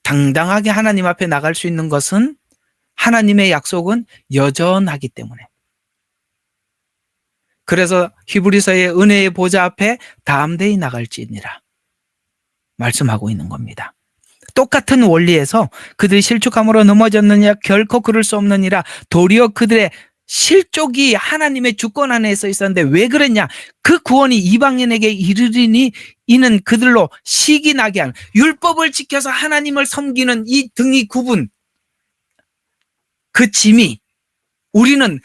당당하게 하나님 앞에 나갈 수 있는 것은 하나님의 약속은 여전하기 때문에. 그래서 히브리서의 은혜의 보좌 앞에 담대히 나갈지니라 말씀하고 있는 겁니다. 똑같은 원리에서 그들이 실족함으로 넘어졌느냐? 결코 그럴 수 없느니라. 도리어 그들의 실족이 하나님의 주권 안에 서 있었는데 왜 그랬냐? 그 구원이 이방인에게 이르리니 이는 그들로 시기 나게 하는, 율법을 지켜서 하나님을 섬기는 이 등이 굽은 그 짐이, 우리는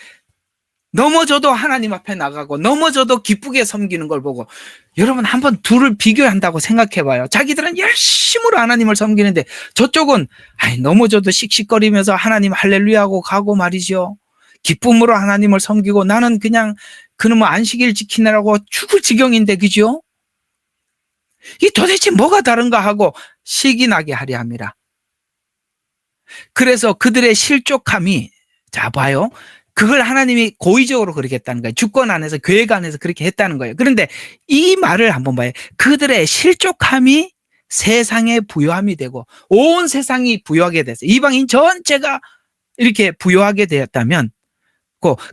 넘어져도 하나님 앞에 나가고 넘어져도 기쁘게 섬기는 걸 보고, 여러분 한번 둘을 비교한다고 생각해 봐요. 자기들은 열심으로 하나님을 섬기는데 저쪽은 넘어져도 씩씩거리면서 하나님 할렐루야 하고 가고 말이죠. 기쁨으로 하나님을 섬기고, 나는 그냥 그놈의 안식일 지키느라고 죽을 지경인데, 그죠? 이 도대체 뭐가 다른가 하고 시기 나게 하려 합니다. 그래서 그들의 실족함이, 자 봐요, 그걸 하나님이 고의적으로 그렇게 했다는 거예요. 주권 안에서, 계획 안에서 그렇게 했다는 거예요. 그런데 이 말을 한번 봐요. 그들의 실족함이 세상에 부요함이 되고 온 세상이 부요하게 됐어요. 이방인 전체가 이렇게 부요하게 되었다면,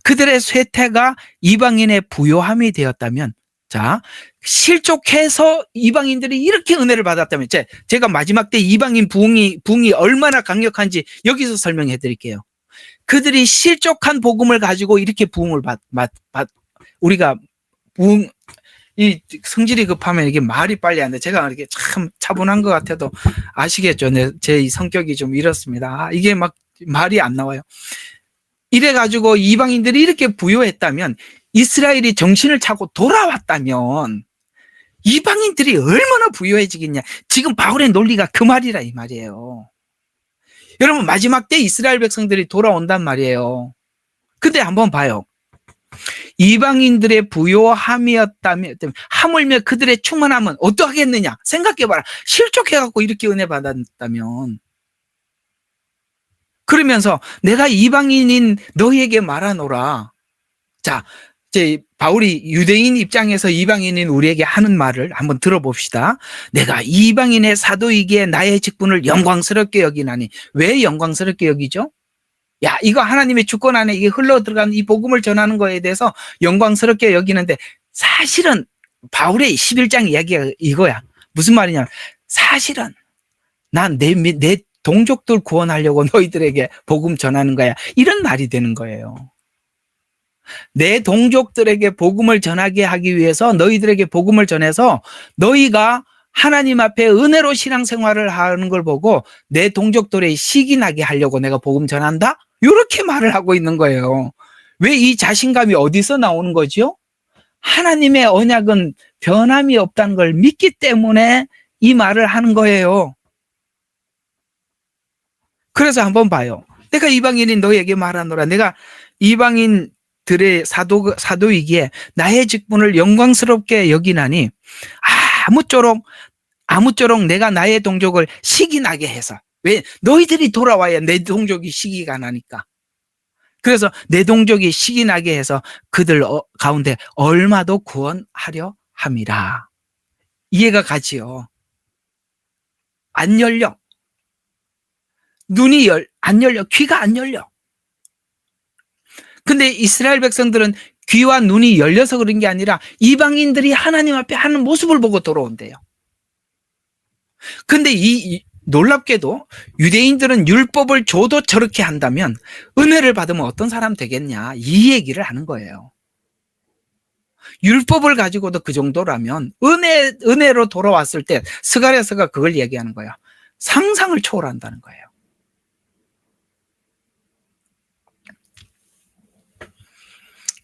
그들의 쇠퇴가 이방인의 부요함이 되었다면, 자, 실족해서 이방인들이 이렇게 은혜를 받았다면, 제가 마지막 때 이방인 부흥이 얼마나 강력한지 여기서 설명해 드릴게요. 그들이 실족한 복음을 가지고 이렇게 부흥을 우리가 이 성질이 급하면 이게 말이 빨리 안 돼. 제가 이렇게 참 차분한 것 같아도 아시겠죠? 제 성격이 좀 이렇습니다. 이게 막 말이 안 나와요. 이래가지고 이방인들이 이렇게 부요했다면, 이스라엘이 정신을 차고 돌아왔다면 이방인들이 얼마나 부요해지겠냐. 지금 바울의 논리가 그 말이라 이 말이에요. 여러분 마지막 때 이스라엘 백성들이 돌아온단 말이에요. 근데 한번 봐요. 이방인들의 부요함이었다면, 하물며 그들의 충만함은 어떠하겠느냐. 생각해봐라. 실족해갖고 이렇게 은혜 받았다면. 그러면서 내가 이방인인 너희에게 말하노라. 자, 이제 바울이 유대인 입장에서 이방인인 우리에게 하는 말을 한번 들어봅시다. 내가 이방인의 사도이기에 나의 직분을 영광스럽게 여기나니. 왜 영광스럽게 여기죠? 야, 이거 하나님의 주권 안에 이게 흘러 들어간 이 복음을 전하는 거에 대해서 영광스럽게 여기는데, 사실은 바울의 11장 이야기가 이거야. 무슨 말이냐? 사실은 난 내 동족들 구원하려고 너희들에게 복음 전하는 거야. 이런 말이 되는 거예요. 내 동족들에게 복음을 전하게 하기 위해서 너희들에게 복음을 전해서 너희가 하나님 앞에 은혜로 신앙생활을 하는 걸 보고 내 동족들의 시기 나게 하려고 내가 복음 전한다? 이렇게 말을 하고 있는 거예요. 왜 이 자신감이 어디서 나오는 거죠? 하나님의 언약은 변함이 없다는 걸 믿기 때문에 이 말을 하는 거예요. 그래서 한번 봐요. 내가 이방인인 너희에게 말하노라. 내가 이방인들의 사도이기에 나의 직분을 영광스럽게 여기나니 아무쪼록 내가 나의 동족을 시기 나게 해서, 왜? 너희들이 돌아와야 내 동족이 시기가 나니까. 그래서 내 동족이 시기 나게 해서 그들 가운데 얼마도 구원하려 함이라. 이해가 가지요. 안 열려. 눈이 안 열려. 귀가 안 열려. 근데 이스라엘 백성들은 귀와 눈이 열려서 그런 게 아니라 이방인들이 하나님 앞에 하는 모습을 보고 돌아온대요. 근데 놀랍게도 유대인들은 율법을 줘도 저렇게 한다면 은혜를 받으면 어떤 사람 되겠냐, 이 얘기를 하는 거예요. 율법을 가지고도 그 정도라면 은혜로 돌아왔을 때 스가랴서가 그걸 얘기하는 거예요. 상상을 초월한다는 거예요.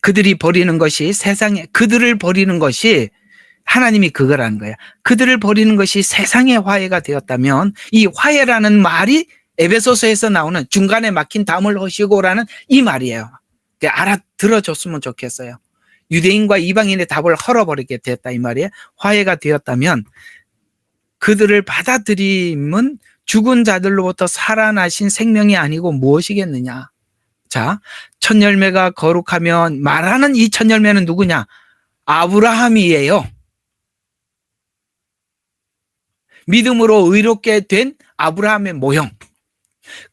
그들을 버리는 것이 하나님이 그거라는 거예요. 그들을 버리는 것이 세상의 화해가 되었다면 이 화해라는 말이 에베소서에서 나오는 중간에 막힌 담을 허시고라는 이 말이에요. 알아들어줬으면 좋겠어요. 유대인과 이방인의 답을 헐어버리게 됐다 이 말이에요. 화해가 되었다면 그들을 받아들임은 죽은 자들로부터 살아나신 생명이 아니고 무엇이겠느냐. 자, 첫 열매가 거룩하면 말하는 이 첫 열매는 누구냐? 아브라함이에요. 믿음으로 의롭게 된 아브라함의 모형.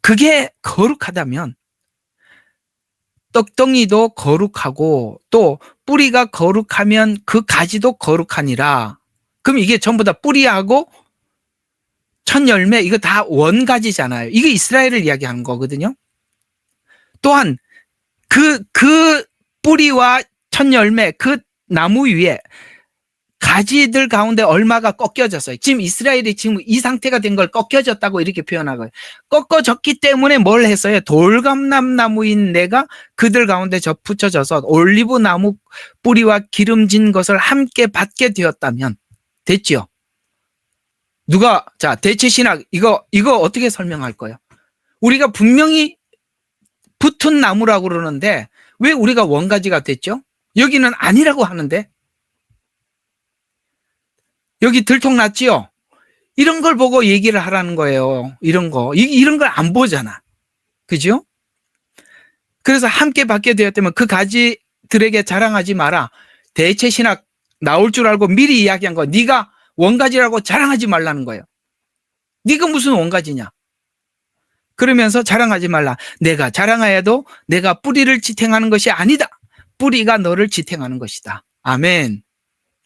그게 거룩하다면 떡덩이도 거룩하고 또 뿌리가 거룩하면 그 가지도 거룩하니라. 그럼 이게 전부 다 뿌리하고 첫 열매, 이거 다 원가지잖아요. 이게 이스라엘을 이야기하는 거거든요. 또한 그 뿌리와 첫 열매, 그 나무 위에 가지들 가운데 얼마가 꺾여졌어요. 지금 이스라엘이 지금 이 상태가 된 걸 꺾여졌다고 이렇게 표현하고요. 꺾어졌기 때문에 뭘 했어요? 돌감람나무인 내가 그들 가운데 붙여져서 올리브 나무 뿌리와 기름진 것을 함께 받게 되었다면 됐죠? 자, 대체신학 이거 어떻게 설명할 거예요? 우리가 분명히 붙은 나무라고 그러는데 왜 우리가 원가지가 됐죠? 여기는 아니라고 하는데 여기 들통났지요? 이런 걸 보고 얘기를 하라는 거예요. 이런 걸 안 보잖아. 그죠? 그래서 함께 받게 되었다면 그 가지들에게 자랑하지 마라. 대체신학 나올 줄 알고 미리 이야기한 거. 네가 원가지라고 자랑하지 말라는 거예요. 네가 무슨 원가지냐? 그러면서 자랑하지 말라. 내가 자랑하여도 내가 뿌리를 지탱하는 것이 아니다. 뿌리가 너를 지탱하는 것이다. 아멘.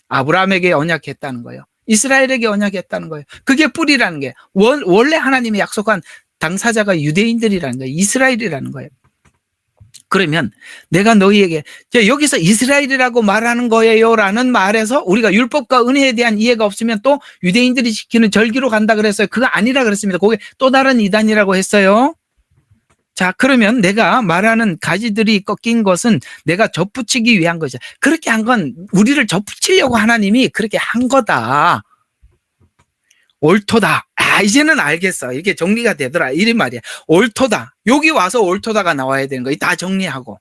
아브라함에게 언약했다는 거예요. 이스라엘에게 언약했다는 거예요. 그게 뿌리라는 게 원래 하나님이 약속한 당사자가 유대인들이라는 거예요. 이스라엘이라는 거예요. 그러면 내가 너희에게 여기서 이스라엘이라고 말하는 거예요라는 말에서 우리가 율법과 은혜에 대한 이해가 없으면 또 유대인들이 지키는 절기로 간다 그랬어요. 그거 아니라 그랬습니다. 그게 또 다른 이단이라고 했어요. 자, 그러면 내가 말하는 가지들이 꺾인 것은 내가 접붙이기 위한 거죠. 그렇게 한 건 우리를 접붙이려고 하나님이 그렇게 한 거다. 옳도다. 이제는 알겠어. 이렇게 정리가 되더라. 이런 말이야. 옳도다. 여기 와서 옳도다가 나와야 되는 거야. 다 정리하고.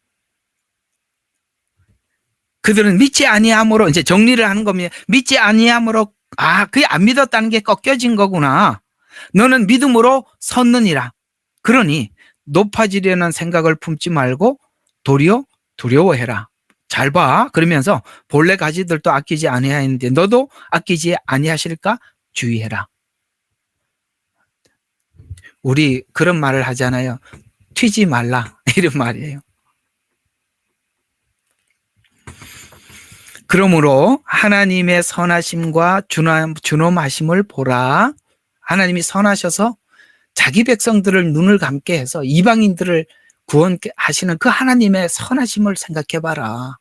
그들은 믿지 아니함으로 이제 정리를 하는 겁니다. 믿지 아니함으로 그게 안 믿었다는 게 꺾여진 거구나. 너는 믿음으로 섰느니라. 그러니 높아지려는 생각을 품지 말고 도리어 두려워해라. 잘 봐. 그러면서 본래 가지들도 아끼지 아니하였는데 너도 아끼지 아니하실까? 주의해라. 우리 그런 말을 하잖아요. 튀지 말라. 이런 말이에요. 그러므로 하나님의 선하심과 준엄하심을 보라. 하나님이 선하셔서 자기 백성들을 눈을 감게 해서 이방인들을 구원하시는 그 하나님의 선하심을 생각해봐라.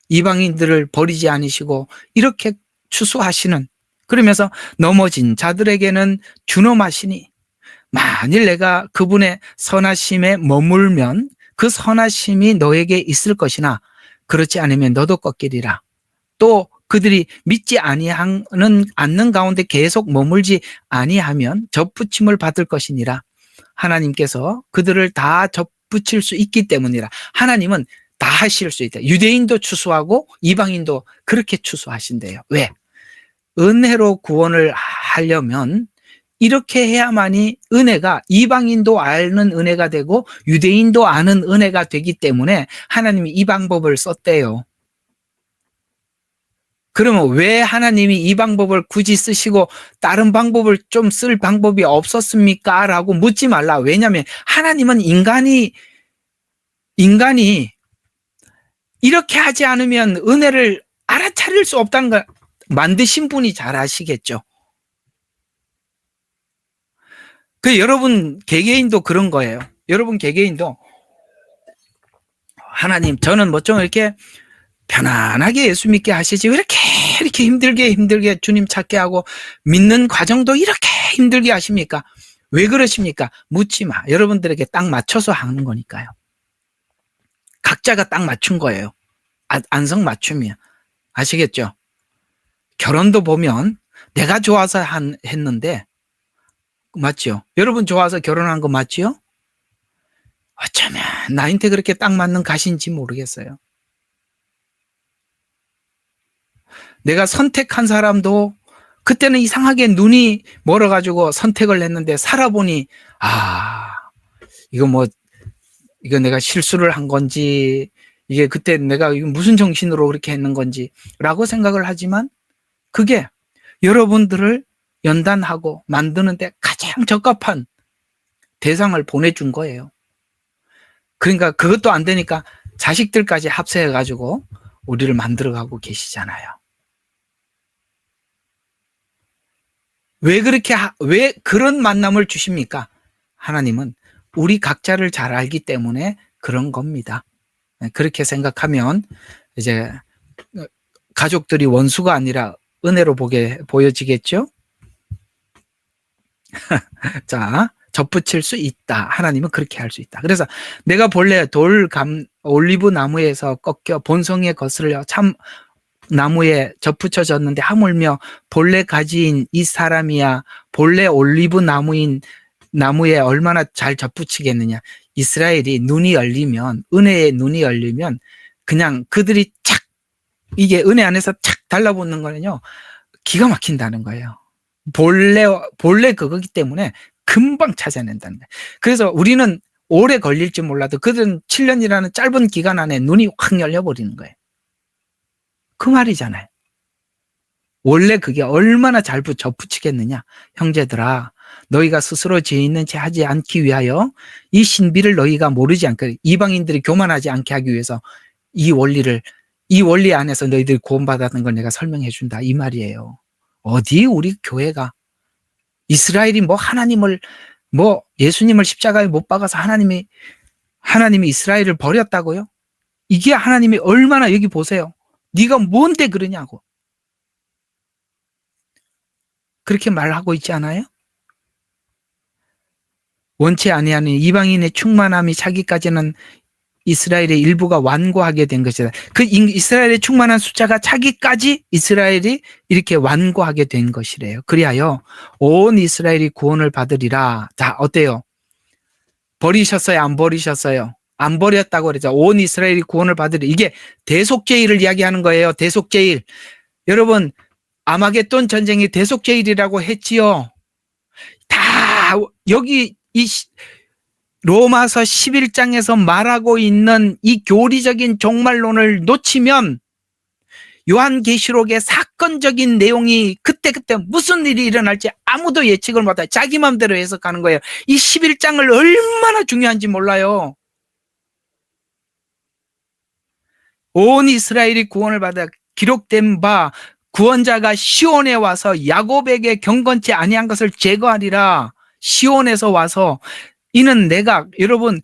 이방인들을 버리지 않으시고 이렇게 추수하시는, 그러면서 넘어진 자들에게는 준엄하시니 만일 내가 그분의 선하심에 머물면 그 선하심이 너에게 있을 것이나 그렇지 않으면 너도 꺾이리라. 또 그들이 믿지 않는 가운데 계속 머물지 아니하면 접붙임을 받을 것이니라. 하나님께서 그들을 다 접붙일 수 있기 때문이라. 하나님은 다 하실 수 있다. 유대인도 추수하고 이방인도 그렇게 추수하신대요. 왜? 은혜로 구원을 하려면 이렇게 해야만이 은혜가 이방인도 아는 은혜가 되고 유대인도 아는 은혜가 되기 때문에 하나님이 이 방법을 썼대요. 그러면 왜 하나님이 이 방법을 굳이 쓰시고 다른 방법을 좀 쓸 방법이 없었습니까? 라고 묻지 말라. 왜냐하면 하나님은 인간이 이렇게 하지 않으면 은혜를 알아차릴 수 없다는 걸 만드신 분이 잘 아시겠죠. 그 여러분 개개인도 그런 거예요. 여러분 개개인도 하나님 저는 뭐 좀 이렇게 편안하게 예수 믿게 하시지 왜 이렇게 힘들게 주님 찾게 하고 믿는 과정도 이렇게 힘들게 하십니까? 왜 그러십니까? 묻지 마. 여러분들에게 딱 맞춰서 하는 거니까요. 각자가 딱 맞춘 거예요. 안성맞춤이야. 아시겠죠? 결혼도 보면 내가 좋아서 했는데 맞죠? 여러분 좋아서 결혼한 거 맞죠? 어쩌면 나한테 그렇게 딱 맞는 가시인지 모르겠어요. 내가 선택한 사람도 그때는 이상하게 눈이 멀어가지고 선택을 했는데 살아보니 이거 내가 실수를 한 건지 이게 그때 내가 무슨 정신으로 그렇게 했는 건지 라고 생각을 하지만 그게 여러분들을 연단하고 만드는데 가장 적합한 대상을 보내준 거예요. 그러니까 그것도 안 되니까 자식들까지 합세해가지고 우리를 만들어가고 계시잖아요. 왜 그런 만남을 주십니까? 하나님은 우리 각자를 잘 알기 때문에 그런 겁니다. 그렇게 생각하면 이제 가족들이 원수가 아니라 은혜로 보여지겠죠? 자, 접붙일 수 있다. 하나님은 그렇게 할 수 있다. 그래서 내가 본래 올리브 나무에서 꺾여 본성에 거슬려 참 나무에 접붙여졌는데 하물며 본래 가지인 이 사람이야 본래 올리브 나무에 얼마나 잘 접붙이겠느냐. 이스라엘이 은혜의 눈이 열리면 그냥 그들이 착 이게 은혜 안에서 착 달라붙는 거는요 기가 막힌다는 거예요. 본래 그거기 때문에 금방 찾아낸다는 거예요. 그래서 우리는 오래 걸릴지 몰라도 그들은 7년이라는 짧은 기간 안에 눈이 확 열려버리는 거예요. 그 말이잖아요. 원래 그게 얼마나 잘 접붙이겠느냐. 형제들아 너희가 스스로 죄 있는 채 하지 않기 위하여 이 신비를 너희가 모르지 않게 이방인들이 교만하지 않게 하기 위해서 이 원리 안에서 너희들이 구원받았던 걸 내가 설명해 준다 이 말이에요. 어디 우리 교회가 이스라엘이 예수님을 십자가에 못 박아서 하나님이 이스라엘을 버렸다고요? 이게 하나님이 얼마나 여기 보세요. 네가 뭔데 그러냐고. 그렇게 말하고 있지 않아요? 원치 아니하는 이방인의 충만함이 차기까지는 이스라엘의 일부가 완고하게 된 것이다. 그 이스라엘의 충만한 숫자가 차기까지 이스라엘이 이렇게 완고하게 된 것이래요. 그리하여 온 이스라엘이 구원을 받으리라. 자, 어때요? 버리셨어요? 안 버리셨어요? 안 버렸다고 그러죠. 온 이스라엘이 구원을 받으리. 이게 대속죄일을 이야기하는 거예요. 대속죄일. 여러분 아마겟돈 전쟁이 대속죄일이라고 했지요. 다 여기 이 로마서 11장에서 말하고 있는 이 교리적인 종말론을 놓치면 요한계시록의 사건적인 내용이 그때 무슨 일이 일어날지 아무도 예측을 못해요. 자기 마음대로 해석하는 거예요. 이 11장을 얼마나 중요한지 몰라요. 온 이스라엘이 구원을 받아 기록된 바 구원자가 시온에 와서 야곱에게 경건치 아니한 것을 제거하리라. 시온에서 와서 이는 내가 여러분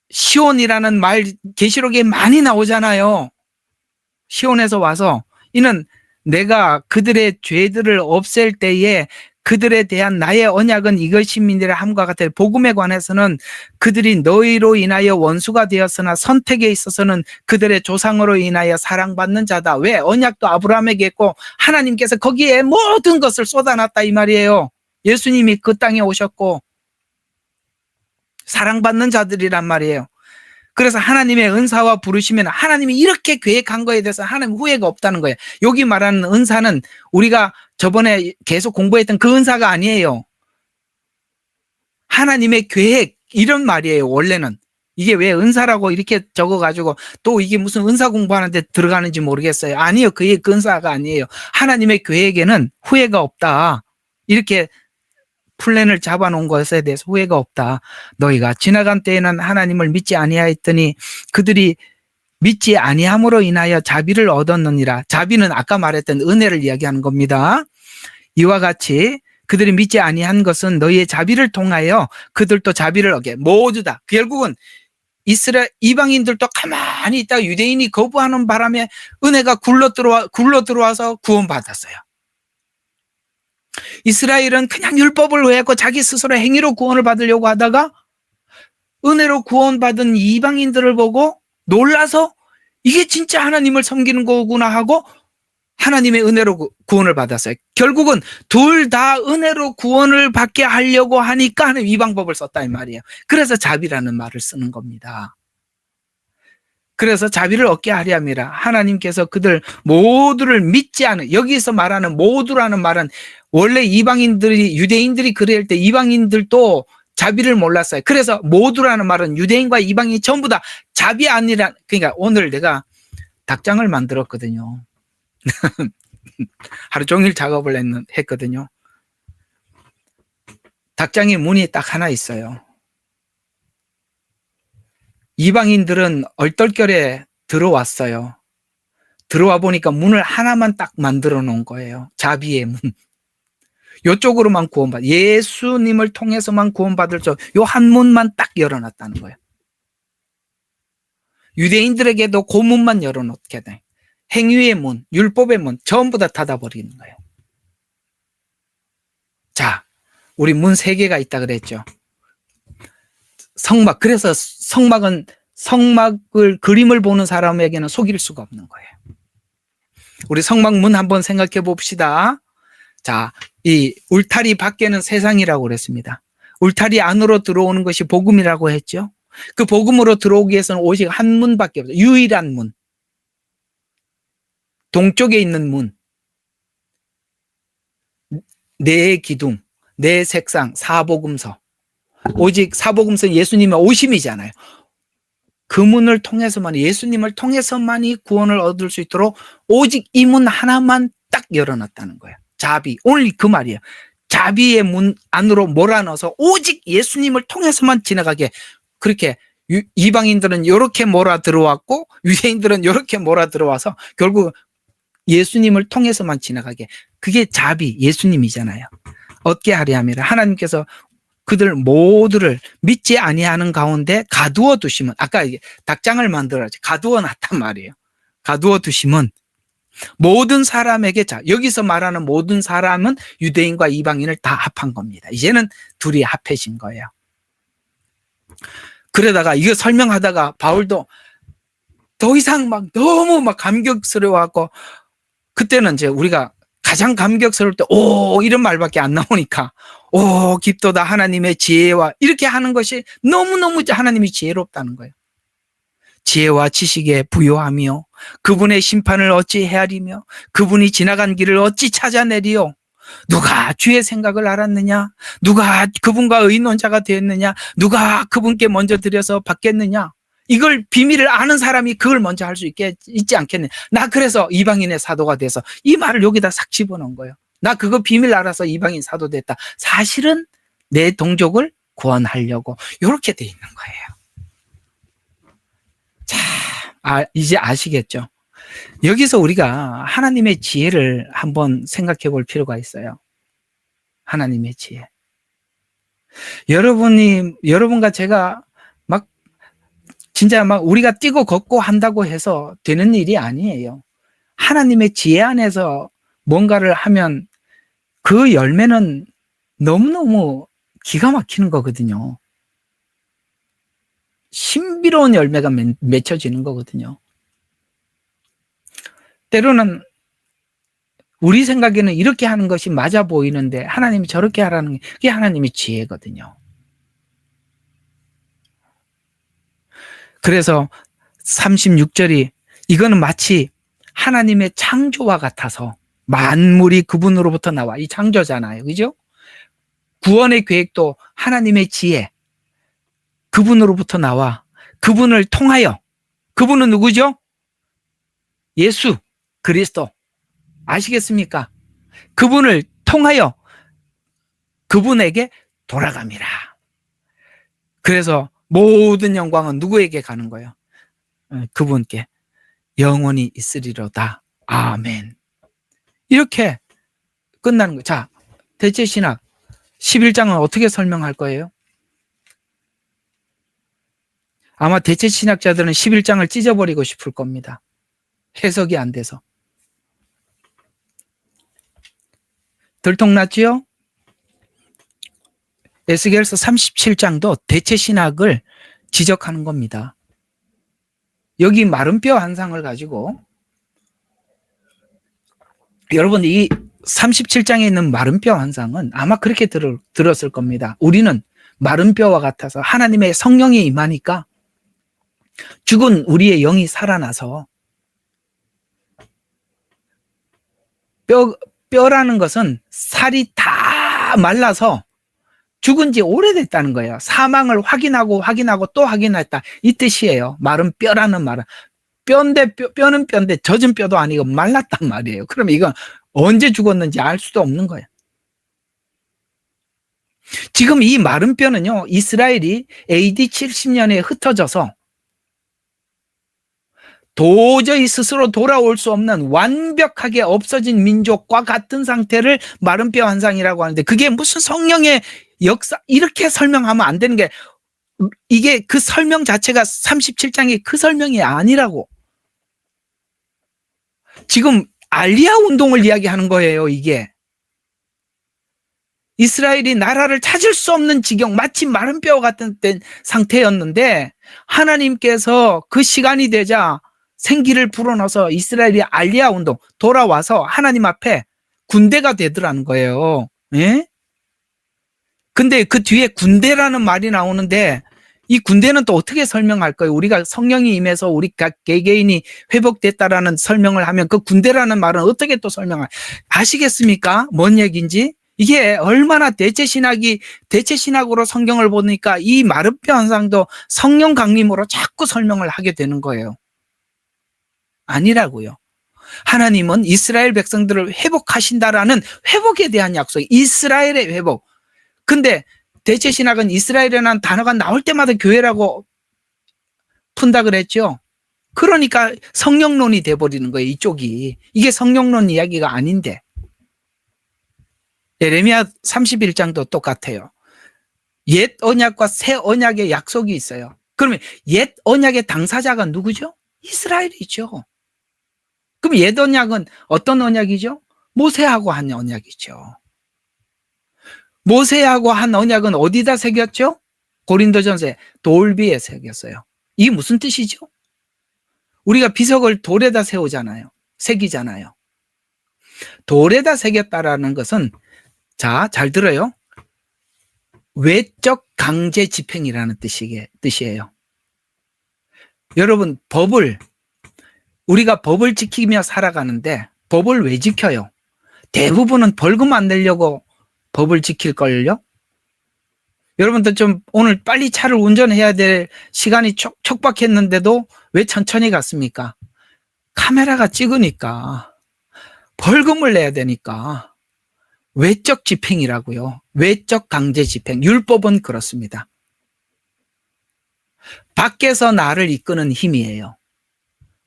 시온이라는 말 계시록에 많이 나오잖아요. 시온에서 와서 이는 내가 그들의 죄들을 없앨 때에 그들에 대한 나의 언약은 이것임이니라 함과 같아. 복음에 관해서는 그들이 너희로 인하여 원수가 되었으나 선택에 있어서는 그들의 조상으로 인하여 사랑받는 자다. 왜? 언약도 아브라함에게 했고 하나님께서 거기에 모든 것을 쏟아놨다 이 말이에요. 예수님이 그 땅에 오셨고 사랑받는 자들이란 말이에요. 그래서 하나님의 은사와 부르시면 하나님이 이렇게 계획한 거에 대해서 하나님 후회가 없다는 거예요. 여기 말하는 은사는 우리가 저번에 계속 공부했던 그 은사가 아니에요. 하나님의 계획 이런 말이에요. 원래는. 이게 왜 은사라고 이렇게 적어가지고 또 이게 무슨 은사 공부하는데 들어가는지 모르겠어요. 아니요. 그게 그 은사가 아니에요. 하나님의 계획에는 후회가 없다. 이렇게 플랜을 잡아놓은 것에 대해서 후회가 없다. 너희가 지나간 때에는 하나님을 믿지 아니하였더니 그들이 믿지 아니함으로 인하여 자비를 얻었느니라. 자비는 아까 말했던 은혜를 이야기하는 겁니다. 이와 같이 그들이 믿지 아니한 것은 너희의 자비를 통하여 그들도 자비를 얻게. 모두 다. 결국은 이스라엘 이방인들도 가만히 있다가 유대인이 거부하는 바람에 은혜가 굴러 들어와서 구원받았어요. 이스라엘은 그냥 율법을 외웠고 자기 스스로 행위로 구원을 받으려고 하다가 은혜로 구원받은 이방인들을 보고 놀라서 이게 진짜 하나님을 섬기는 거구나 하고 하나님의 은혜로 구원을 받았어요. 결국은 둘 다 은혜로 구원을 받게 하려고 하니까 하나님 이 방법을 썼다 이 말이에요. 그래서 자비라는 말을 쓰는 겁니다. 그래서 자비를 얻게 하려 함이라. 하나님께서 그들 모두를 믿지 않은, 여기서 말하는 모두라는 말은 원래 이방인들이, 유대인들이 그래야 할 때 이방인들도 자비를 몰랐어요. 그래서 모두라는 말은 유대인과 이방인이 전부 다 자비 아니라, 그러니까 오늘 내가 닭장을 만들었거든요. 하루 종일 작업을 했거든요. 닭장에 문이 딱 하나 있어요. 이방인들은 얼떨결에 들어왔어요. 들어와 보니까 문을 하나만 딱 만들어 놓은 거예요. 자비의 문. 요쪽으로만 구원받, 예수님을 통해서만 구원받을 요 한 문만 딱 열어놨다는 거예요. 유대인들에게도 그 문만 열어놓게 돼. 행위의 문, 율법의 문 전부 다 닫아버리는 거예요. 자, 우리 문 3개가 있다 그랬죠. 성막, 그래서 성막을 그림을 보는 사람에게는 속일 수가 없는 거예요. 우리 성막 문 한번 생각해 봅시다. 자, 이 울타리 밖에는 세상이라고 그랬습니다. 울타리 안으로 들어오는 것이 복음이라고 했죠. 그 복음으로 들어오기 위해서는 오직 한 문밖에 없어요. 유일한 문. 동쪽에 있는 문. 네 기둥, 네 색상, 사복음서. 오직 사복음서는 예수님의 오심이잖아요. 그 문을 통해서만, 예수님을 통해서만이 구원을 얻을 수 있도록 오직 이 문 하나만 딱 열어놨다는 거예요. 자비. 오늘 그 말이에요. 자비의 문 안으로 몰아넣어서 오직 예수님을 통해서만 지나가게. 그렇게 이방인들은 이렇게 몰아 들어왔고 유대인들은 이렇게 몰아 들어와서 결국 예수님을 통해서만 지나가게. 그게 자비, 예수님이잖아요. 어떻게 하려 함이라. 하나님께서 그들 모두를 믿지 아니하는 가운데 가두어 두시면, 아까 닭장을 만들어야지 가두어 놨단 말이에요. 가두어 두시면 모든 사람에게, 자, 여기서 말하는 모든 사람은 유대인과 이방인을 다 합한 겁니다. 이제는 둘이 합해진 거예요. 그러다가 이거 설명하다가 바울도 더 이상 막 너무 막 감격스러워하고, 그때는 이제 우리가 가장 감격스러울 때, 오, 이런 말밖에 안 나오니까, 오, 깊도다 하나님의 지혜와, 이렇게 하는 것이 너무너무 하나님이 지혜롭다는 거예요. 지혜와 지식에 부요하며 그분의 심판을 어찌 헤아리며 그분이 지나간 길을 어찌 찾아내리요. 누가 주의 생각을 알았느냐? 누가 그분과 의논자가 되었느냐? 누가 그분께 먼저 드려서 받겠느냐? 이걸 비밀을 아는 사람이 그걸 먼저 할 수 있지 않겠느냐? 나 그래서 이방인의 사도가 돼서 이 말을 여기다 싹 집어넣은 거예요. 나 그거 비밀 알아서 이방인 사도 됐다. 사실은 내 동족을 구원하려고 이렇게 돼 있는 거예요. 자, 이제 아시겠죠? 여기서 우리가 하나님의 지혜를 한번 생각해 볼 필요가 있어요. 하나님의 지혜. 여러분과 제가 막 진짜 막 우리가 뛰고 걷고 한다고 해서 되는 일이 아니에요. 하나님의 지혜 안에서 뭔가를 하면 그 열매는 너무너무 기가 막히는 거거든요. 신비로운 열매가 맺혀지는 거거든요. 때로는 우리 생각에는 이렇게 하는 것이 맞아 보이는데 하나님이 저렇게 하라는 게 그게 하나님의 지혜거든요. 그래서 36절이 이거는 마치 하나님의 창조와 같아서 만물이 그분으로부터 나와. 이 창조잖아요. 그죠? 구원의 계획도 하나님의 지혜, 그분으로부터 나와 그분을 통하여, 그분은 누구죠? 예수 그리스도. 아시겠습니까? 그분을 통하여 그분에게 돌아갑니다. 그래서 모든 영광은 누구에게 가는 거예요? 그분께 영원히 있으리로다. 아멘. 이렇게 끝나는 거예요. 자, 대체신학 11장은 어떻게 설명할 거예요? 아마 대체신학자들은 11장을 찢어버리고 싶을 겁니다. 해석이 안 돼서. 들통났지요? 에스겔서 37장도 대체신학을 지적하는 겁니다. 여기 마른 뼈 환상을 가지고 여러분, 이 37장에 있는 마른 뼈 환상은 아마 그렇게 들었을 겁니다. 우리는 마른 뼈와 같아서 하나님의 성령이 임하니까 죽은 우리의 영이 살아나서, 뼈라는 것은 살이 다 말라서 죽은 지 오래됐다는 거예요. 사망을 확인하고 또 확인했다, 이 뜻이에요. 마른 뼈라는 말은. 뼈는 뼈인데 젖은 뼈도 아니고 말랐단 말이에요. 그럼 이건 언제 죽었는지 알 수도 없는 거예요. 지금 이 마른 뼈는요, 이스라엘이 AD 70년에 흩어져서 도저히 스스로 돌아올 수 없는 완벽하게 없어진 민족과 같은 상태를 마른 뼈 환상이라고 하는데, 그게 무슨 성령의 역사, 이렇게 설명하면 안 되는 게, 이게 그 설명 자체가 37장이 그 설명이 아니라고. 지금 알리야 운동을 이야기하는 거예요. 이게 이스라엘이 나라를 찾을 수 없는 지경, 마치 마른 뼈와 같은 상태였는데 하나님께서 그 시간이 되자 생기를 불어넣어서 이스라엘이 알리야 운동, 돌아와서 하나님 앞에 군대가 되더라는 거예요. 예? 근데 그 뒤에 군대라는 말이 나오는데, 이 군대는 또 어떻게 설명할 거예요? 우리가 성령이 임해서 우리 각 개개인이 회복됐다라는 설명을 하면 그 군대라는 말은 어떻게 또 아시겠습니까? 뭔 얘기인지? 이게 얼마나 대체신학으로 성경을 보니까 이 마른 뼈 현상도 성령 강림으로 자꾸 설명을 하게 되는 거예요. 아니라고요. 하나님은 이스라엘 백성들을 회복하신다라는 회복에 대한 약속, 이스라엘의 회복. 근데 대체신학은 이스라엘이라는 단어가 나올 때마다 교회라고 푼다 그랬죠. 그러니까 성령론이 돼버리는 거예요, 이쪽이. 이게 성령론 이야기가 아닌데. 예레미야 31장도 똑같아요. 옛 언약과 새 언약의 약속이 있어요. 그러면 옛 언약의 당사자가 누구죠? 이스라엘이죠. 그럼 옛 언약은 어떤 언약이죠? 모세하고 한 언약이죠. 모세하고 한 언약은 어디다 새겼죠? 고린도전서에 돌비에 새겼어요. 이게 무슨 뜻이죠? 우리가 비석을 돌에다 세우잖아요. 새기잖아요. 돌에다 새겼다라는 것은, 자, 잘 들어요. 외적 강제 집행이라는 뜻이에요. 여러분, 우리가 법을 지키며 살아가는데 법을 왜 지켜요? 대부분은 벌금 안 내려고 법을 지킬걸요? 여러분들 좀 오늘 빨리 차를 운전해야 될 시간이 촉박했는데도 왜 천천히 갔습니까? 카메라가 찍으니까, 벌금을 내야 되니까. 외적 집행이라고요. 외적 강제 집행. 율법은 그렇습니다. 밖에서 나를 이끄는 힘이에요.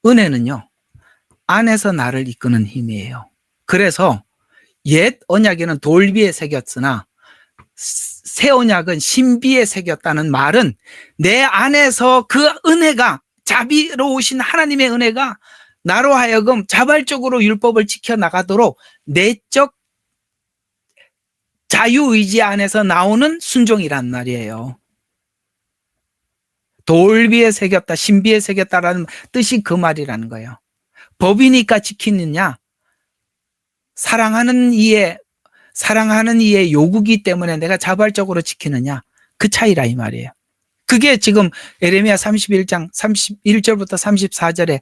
은혜는요, 안에서 나를 이끄는 힘이에요. 그래서 옛 언약에는 돌비에 새겼으나 새 언약은 신비에 새겼다는 말은, 내 안에서 그 은혜가, 자비로우신 하나님의 은혜가 나로 하여금 자발적으로 율법을 지켜나가도록 내적 자유의지 안에서 나오는 순종이란 말이에요. 돌비에 새겼다, 신비에 새겼다라는 뜻이 그 말이라는 거예요. 법이니까 지키느냐, 사랑하는 이의 요구기 때문에 내가 자발적으로 지키느냐, 그 차이라 이 말이에요. 그게 지금 예레미야 31장 31절부터 34절에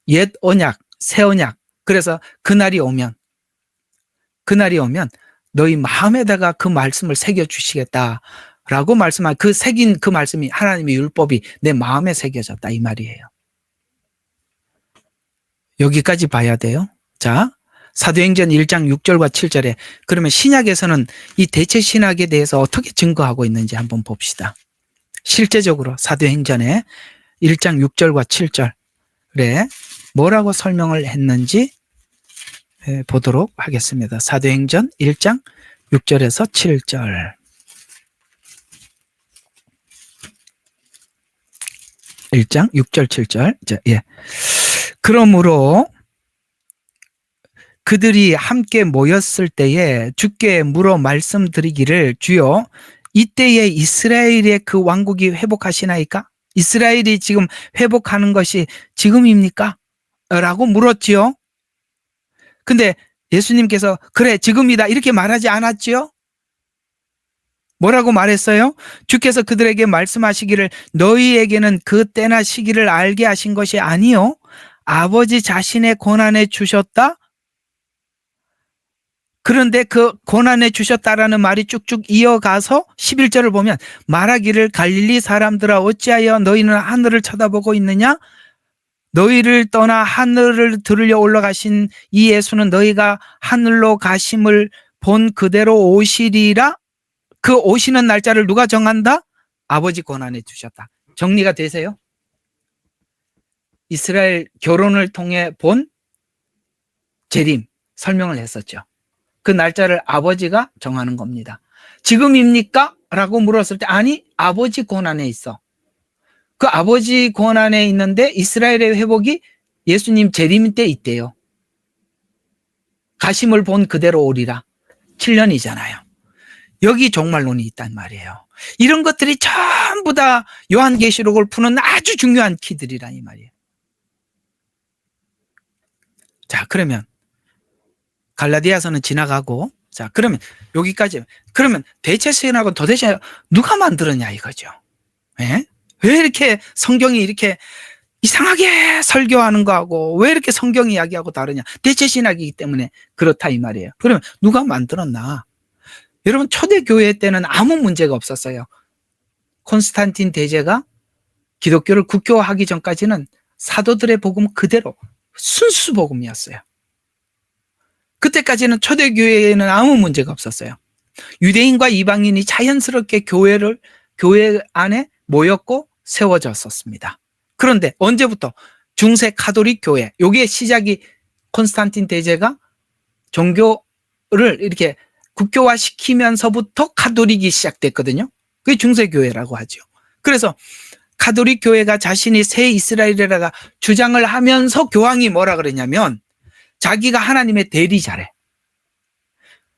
옛 언약, 새 언약. 그래서 그날이 오면 너희 마음에다가 그 말씀을 새겨 주시겠다라고 말씀한 그 새긴 그 말씀이 하나님의 율법이 내 마음에 새겨졌다 이 말이에요. 여기까지 봐야 돼요. 자, 사도행전 1장 6절과 7절에 그러면 신약에서는 이 대체 신학에 대해서 어떻게 증거하고 있는지 한번 봅시다. 실제적으로 사도행전에 1장 6절과 7절에 뭐라고 설명을 했는지 보도록 하겠습니다. 사도행전 1장 6절에서 7절. 1장 6절 7절. 자, 예. 그러므로 그들이 함께 모였을 때에 주께 물어 말씀드리기를 주여 이때에 이스라엘의 그 왕국이 회복하시나이까? 이스라엘이 지금 회복하는 것이 지금입니까? 라고 물었지요. 근데 예수님께서 그래 지금이다 이렇게 말하지 않았지요? 뭐라고 말했어요? 주께서 그들에게 말씀하시기를 너희에게는 그 때나 시기를 알게 하신 것이 아니요 아버지 자신의 권한에 주셨다. 그런데 그 권한에 주셨다라는 말이 쭉쭉 이어가서 11절을 보면 말하기를 갈릴리 사람들아 어찌하여 너희는 하늘을 쳐다보고 있느냐? 너희를 떠나 하늘을 들으려 올라가신 이 예수는 너희가 하늘로 가심을 본 그대로 오시리라. 그 오시는 날짜를 누가 정한다? 아버지 권한에 주셨다. 정리가 되세요? 이스라엘 결혼을 통해 본 재림 설명을 했었죠. 그 날짜를 아버지가 정하는 겁니다. 지금입니까? 라고 물었을 때 아니 아버지 권한에 있어. 그 아버지 권한에 있는데 이스라엘의 회복이 예수님 재림 때 있대요. 가심을 본 그대로 오리라. 7년이잖아요. 여기 종말론이 있단 말이에요. 이런 것들이 전부 다 요한계시록을 푸는 아주 중요한 키들이라 이 말이에요. 자, 그러면 갈라디아서는 지나가고 자, 그러면 여기까지 그러면 대체 신학은 도대체 누가 만들었냐 이거죠. 예? 왜 이렇게 성경이 이렇게 이상하게 설교하는 거하고 왜 이렇게 성경 이야기하고 다르냐? 대체 신학이기 때문에 그렇다 이 말이에요. 그러면 누가 만들었나? 여러분 초대교회 때는 아무 문제가 없었어요. 콘스탄틴 대제가 기독교를 국교화하기 전까지는 사도들의 복음 그대로 순수 복음이었어요. 그때까지는 초대교회에는 아무 문제가 없었어요. 유대인과 이방인이 자연스럽게 교회 안에 모였고 세워졌었습니다. 그런데 언제부터? 중세 카톨릭 교회, 여기에 시작이 콘스탄틴 대제가 종교를 이렇게 국교화 시키면서부터 카톨릭이 시작됐거든요. 그게 중세교회라고 하죠. 그래서 카톨릭 교회가 자신이 새 이스라엘이라가 주장을 하면서 교황이 뭐라 그랬냐면 자기가 하나님의 대리자래.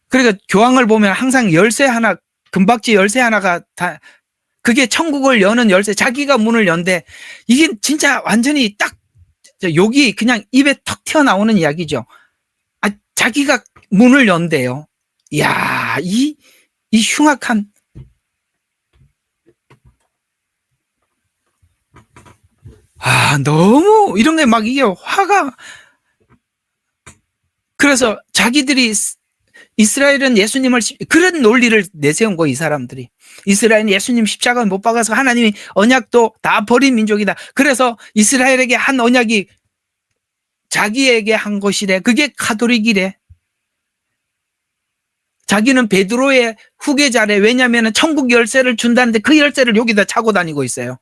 그러니까 교황을 보면 항상 열쇠 하나, 금박지 열쇠 하나가 다 그게 천국을 여는 열쇠, 자기가 문을 연대. 이게 진짜 완전히 딱 욕이 그냥 입에 턱 튀어나오는 이야기죠. 아, 자기가 문을 연대요. 이야, 이 흉악한. 너무 이런 게 막 이게 화가. 그래서 자기들이 이스라엘은 예수님을 그런 논리를 내세운 거 이 사람들이. 이스라엘은 예수님 십자가에 못 박아서 하나님이 언약도 다 버린 민족이다. 그래서 이스라엘에게 한 언약이 자기에게 한 것이래. 그게 카톨릭이래. 자기는 베드로의 후계자래. 왜냐하면 천국 열쇠를 준다는데 그 열쇠를 여기다 차고 다니고 있어요.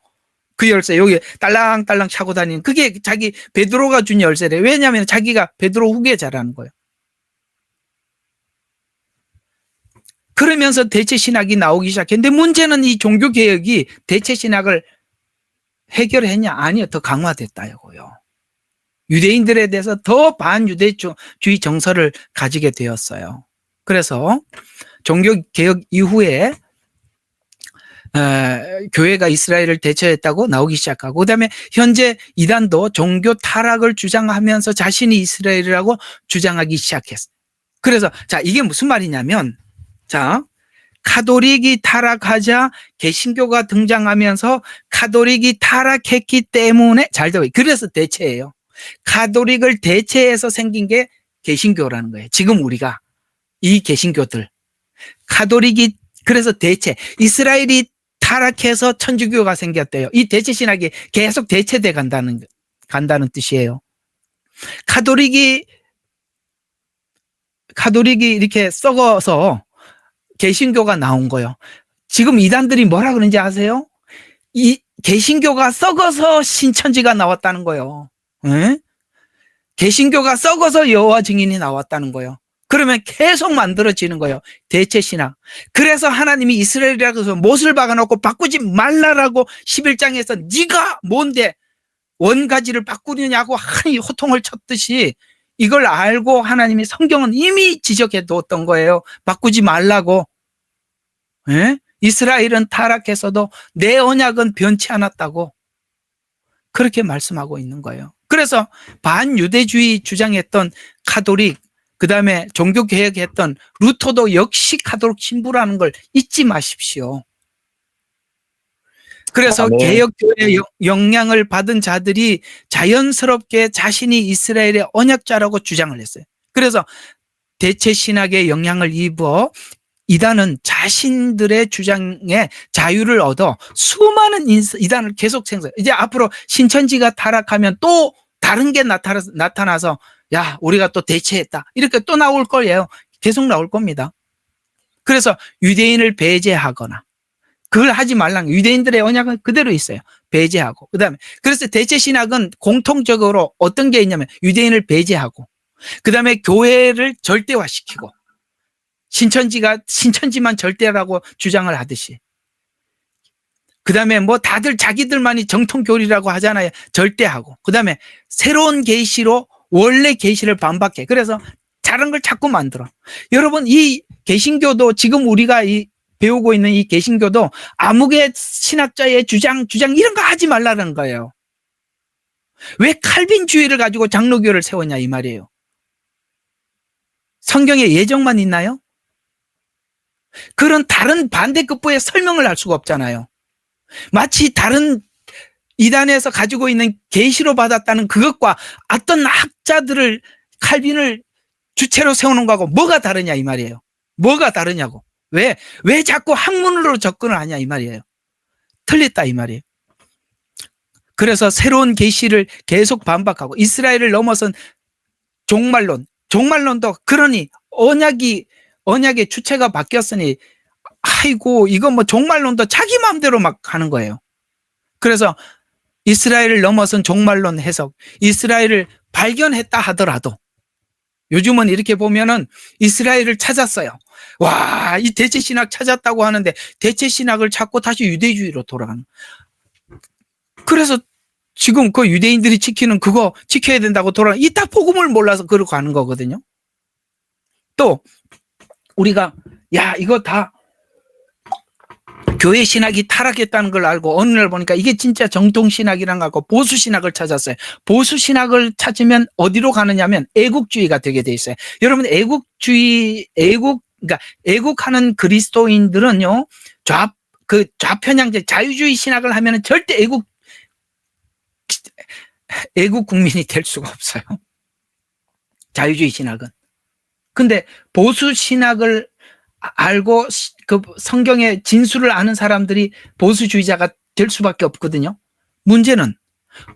그 열쇠 여기 딸랑딸랑 차고 다니는 그게 자기 베드로가 준 열쇠래. 왜냐하면 자기가 베드로 후계자라는 거예요. 그러면서 대체 신학이 나오기 시작했는데 문제는 이 종교 개혁이 대체 신학을 해결했냐? 아니요, 더 강화됐다고요. 유대인들에 대해서 더 반유대주의 정서를 가지게 되었어요. 그래서 종교 개혁 이후에 교회가 이스라엘을 대처했다고 나오기 시작하고 그다음에 현재 이단도 종교 타락을 주장하면서 자신이 이스라엘이라고 주장하기 시작했어요. 그래서 자, 이게 무슨 말이냐면 자, 카톨릭이 타락하자 개신교가 등장하면서 카톨릭이 타락했기 때문에 잘 들어요. 그래서 대체예요. 카톨릭을 대체해서 생긴 게 개신교라는 거예요. 지금 우리가 이 개신교들 가톨릭이 그래서 대체 이스라엘이 타락해서 천주교가 생겼대요. 이 대체 신학이 계속 대체돼 간다는 뜻이에요. 가톨릭이 이렇게 썩어서 개신교가 나온 거예요. 지금 이단들이 뭐라 그러는지 아세요? 이 개신교가 썩어서 신천지가 나왔다는 거예요. 에? 개신교가 썩어서 여호와 증인이 나왔다는 거예요. 그러면 계속 만들어지는 거예요. 대체 신학. 그래서 하나님이 이스라엘이라고 해서 못을 박아놓고 바꾸지 말라라고 11장에서 네가 뭔데 원가지를 바꾸느냐고 하니 호통을 쳤듯이 이걸 알고 하나님이 성경은 이미 지적해 뒀던 거예요. 바꾸지 말라고. 에? 이스라엘은 타락해서도 내 언약은 변치 않았다고 그렇게 말씀하고 있는 거예요. 그래서 반유대주의 주장했던 가톨릭, 그 다음에 종교개혁했던 루터도 역시 가톨릭 신부라는 걸 잊지 마십시오. 그래서 네. 개혁교회의 영향을 받은 자들이 자연스럽게 자신이 이스라엘의 언약자라고 주장을 했어요. 그래서 대체 신학의 영향을 입어 이단은 자신들의 주장에 자유를 얻어 수많은 이단을 계속 생성. 이제 앞으로 신천지가 타락하면 또 다른 게 나타나서 야, 우리가 또 대체했다. 이렇게 또 나올 거예요. 계속 나올 겁니다. 그래서 유대인을 배제하거나 그걸 하지 말라는 유대인들의 언약은 그대로 있어요. 배제하고. 그다음에 그래서 대체 신학은 공통적으로 어떤 게 있냐면 유대인을 배제하고 그다음에 교회를 절대화시키고 신천지만 절대라고 주장을 하듯이. 그 다음에 뭐 다들 자기들만이 정통교리라고 하잖아요. 절대하고. 그 다음에 새로운 계시로 원래 계시를 반박해. 그래서 다른 걸 자꾸 만들어. 여러분, 이 개신교도 지금 우리가 배우고 있는 이 개신교도 아무개 신학자의 주장 이런 거 하지 말라는 거예요. 왜 칼빈주의를 가지고 장로교를 세웠냐 이 말이에요. 성경에 예정만 있나요? 그런 다른 반대급부의 설명을 할 수가 없잖아요. 마치 다른 이단에서 가지고 있는 계시로 받았다는 그것과 어떤 학자들을 칼빈을 주체로 세우는 거하고 뭐가 다르냐 이 말이에요. 뭐가 다르냐고. 왜 자꾸 학문으로 접근을 하냐 이 말이에요. 틀렸다 이 말이에요. 그래서 새로운 계시를 계속 반박하고 이스라엘을 넘어선 종말론도 그러니 언약의 주체가 바뀌었으니 아이고 이거 뭐 종말론도 자기 마음대로 막 하는 거예요. 그래서 이스라엘을 넘어선 종말론 해석, 이스라엘을 발견했다 하더라도 요즘은 이렇게 보면은 이스라엘을 찾았어요. 와, 이 대체 신학 찾았다고 하는데 대체 신학을 찾고 다시 유대주의로 돌아가는. 그래서 지금 그 유대인들이 지키는 그거 지켜야 된다고 돌아가는. 이 딱 복음을 몰라서 그러고 가는 거거든요. 또 우리가 야 이거 다 교회 신학이 타락했다는 걸 알고 어느 날 보니까 이게 진짜 정통 신학이란 거 갖고 보수 신학을 찾았어요. 보수 신학을 찾으면 어디로 가느냐면 애국주의가 되게 돼 있어요. 여러분 그러니까 애국하는 그리스도인들은요 좌편향제 자유주의 신학을 하면은 절대 애국 국민이 될 수가 없어요. 자유주의 신학은. 근데 보수 신학을 알고 그 성경의 진수를 아는 사람들이 보수주의자가 될 수밖에 없거든요. 문제는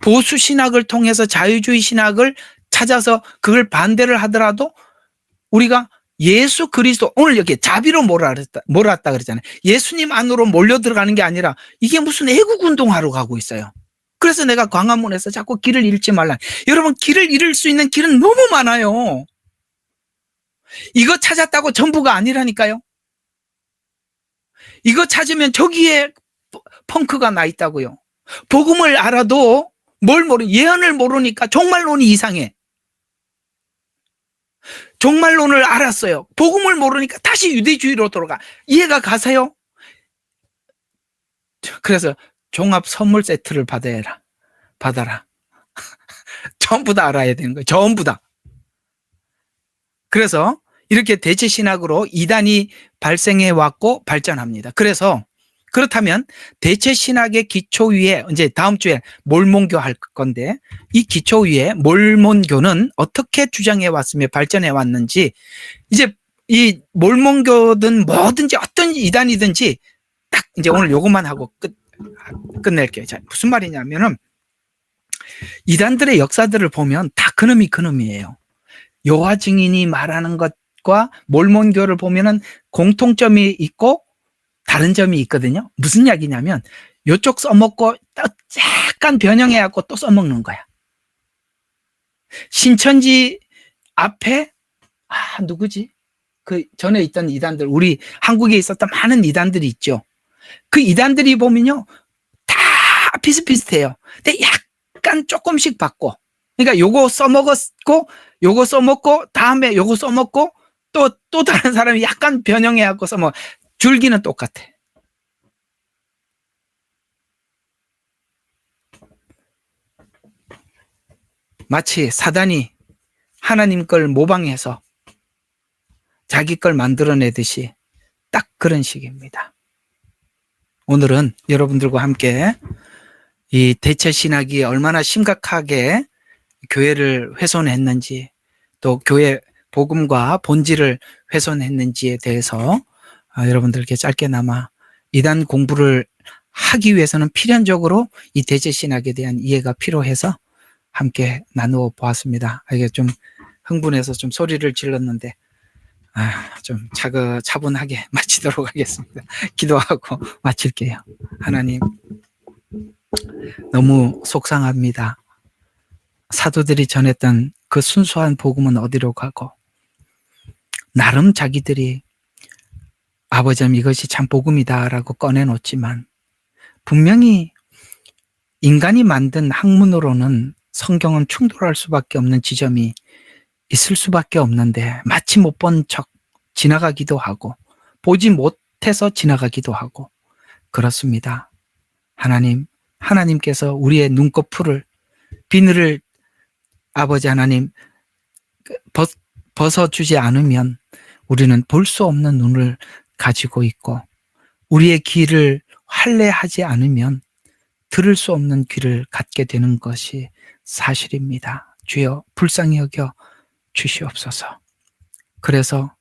보수 신학을 통해서 자유주의 신학을 찾아서 그걸 반대를 하더라도 우리가 예수 그리스도 오늘 여기 자비로 몰았다 그랬잖아요. 예수님 안으로 몰려 들어가는 게 아니라 이게 무슨 애국 운동하러 가고 있어요. 그래서 내가 광화문에서 자꾸 길을 잃지 말라. 여러분 길을 잃을 수 있는 길은 너무 많아요. 이거 찾았다고 전부가 아니라니까요. 이거 찾으면 저기에 펑크가 나 있다고요. 복음을 알아도 예언을 모르니까 종말론이 이상해. 종말론을 알았어요. 복음을 모르니까 다시 유대주의로 돌아가. 이해가 가세요? 그래서 종합 선물 세트를 받아라. 전부 다 알아야 되는 거예요. 전부 다. 그래서 이렇게 대체 신학으로 이단이 발생해 왔고 발전합니다. 그렇다면 대체 신학의 기초 위에 이제 다음 주에 몰몬교 할 건데 이 기초 위에 몰몬교는 어떻게 주장해 왔으며 발전해 왔는지 이제 이 몰몬교든 뭐든지 어떤 이단이든지 딱 이제 오늘 요것만 하고 끝낼게요. 자, 무슨 말이냐면은 이단들의 역사들을 보면 다 그놈이 그놈이에요. 여호와 증인이 말하는 것과 몰몬교를 보면은 공통점이 있고 다른 점이 있거든요. 무슨 이야기냐면 요쪽 써먹고 또 약간 변형해갖고 또 써먹는 거야. 신천지 앞에 누구지? 그 전에 있던 이단들, 우리 한국에 있었던 많은 이단들이 있죠. 그 이단들이 보면요 다 비슷비슷해요. 근데 약간 조금씩 바꿔. 그러니까 요거 써먹었고 요거 써먹고 다음에 요거 써먹고 또 다른 사람이 약간 변형해갖고 써먹어. 줄기는 똑같아. 마치 사단이 하나님 걸 모방해서 자기 걸 만들어내듯이 딱 그런 식입니다. 오늘은 여러분들과 함께 이 대체 신학이 얼마나 심각하게 교회를 훼손했는지, 또 교회 복음과 본질을 훼손했는지에 대해서 여러분들께 짧게나마 이단 공부를 하기 위해서는 필연적으로 이 대체 신학에 대한 이해가 필요해서 함께 나누어 보았습니다. 이게 좀 흥분해서 좀 소리를 질렀는데 좀 차분하게 마치도록 하겠습니다. 기도하고 마칠게요. 하나님, 너무 속상합니다. 사도들이 전했던 그 순수한 복음은 어디로 가고, 나름 자기들이 아버지님 이것이 참 복음이다라고 꺼내놓지만 분명히 인간이 만든 학문으로는 성경은 충돌할 수밖에 없는 지점이 있을 수밖에 없는데 마치 못 본 척 지나가기도 하고 보지 못해서 지나가기도 하고 그렇습니다. 하나님께서 우리의 눈꺼풀을, 비늘을 아버지 하나님 벗어주지 않으면 우리는 볼 수 없는 눈을 가지고 있고, 우리의 귀를 할례하지 않으면 들을 수 없는 귀를 갖게 되는 것이 사실입니다. 주여 불쌍히 여겨 주시옵소서. 그래서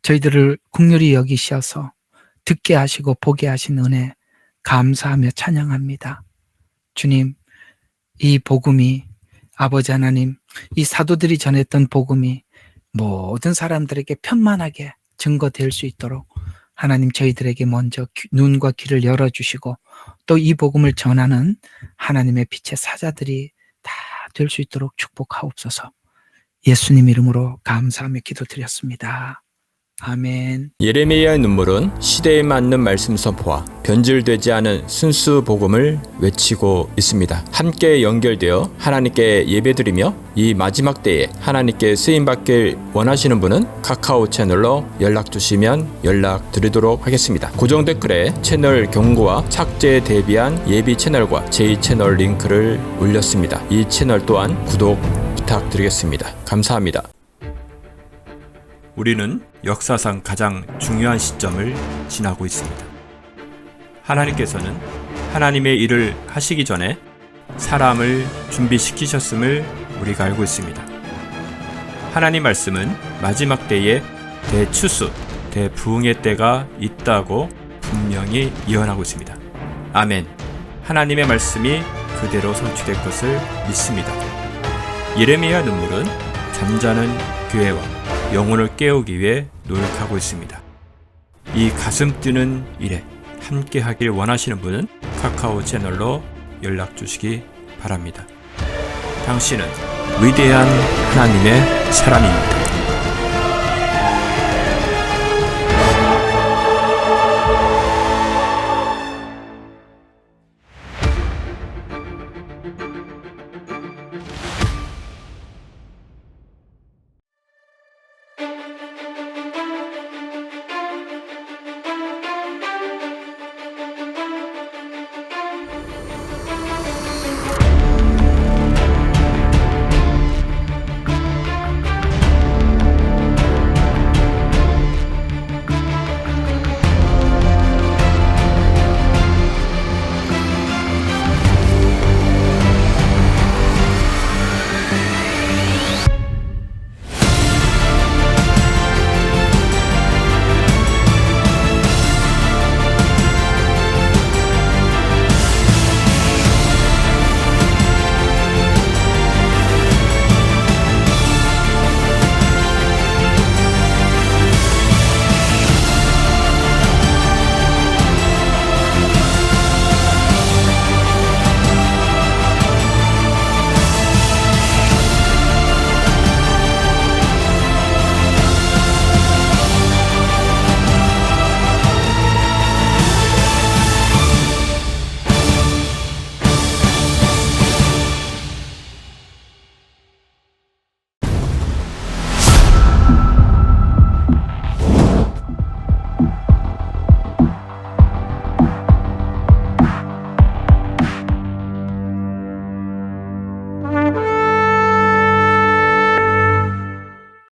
저희들을 긍휼히 여기셔서 듣게 하시고 보게 하신 은혜 감사하며 찬양합니다. 주님, 이 복음이, 아버지 하나님, 이 사도들이 전했던 복음이 모든 사람들에게 편만하게 증거될 수 있도록 하나님 저희들에게 먼저 눈과 귀를 열어주시고 또 이 복음을 전하는 하나님의 빛의 사자들이 다 될 수 있도록 축복하옵소서. 예수님 이름으로 감사하며 기도드렸습니다. 아멘. 예레미야의 눈물은 시대에 맞는 말씀 선포와 변질되지 않은 순수 복음을 외치고 있습니다. 함께 연결되어 하나님께 예배드리며 이 마지막 때에 하나님께 쓰임받길 원하시는 분은 카카오 채널로 연락주시면 연락드리도록 하겠습니다. 고정 댓글에 채널 경고와 착제에 대비한 예비 채널과 제2채널 링크를 올렸습니다. 이 채널 또한 구독 부탁드리겠습니다. 감사합니다. 우리는 역사상 가장 중요한 시점을 지나고 있습니다. 하나님께서는 하나님의 일을 하시기 전에 사람을 준비시키셨음을 우리가 알고 있습니다. 하나님 말씀은 마지막 때에 대추수, 대부흥의 때가 있다고 분명히 예언하고 있습니다. 아멘. 하나님의 말씀이 그대로 성취될 것을 믿습니다. 예레미야 눈물은 잠자는 교회와 영혼을 깨우기 위해 노력하고 있습니다. 이 가슴 뛰는 일에 함께 하길 원하시는 분은 카카오 채널로 연락 주시기 바랍니다. 당신은 위대한 하나님의 사람입니다.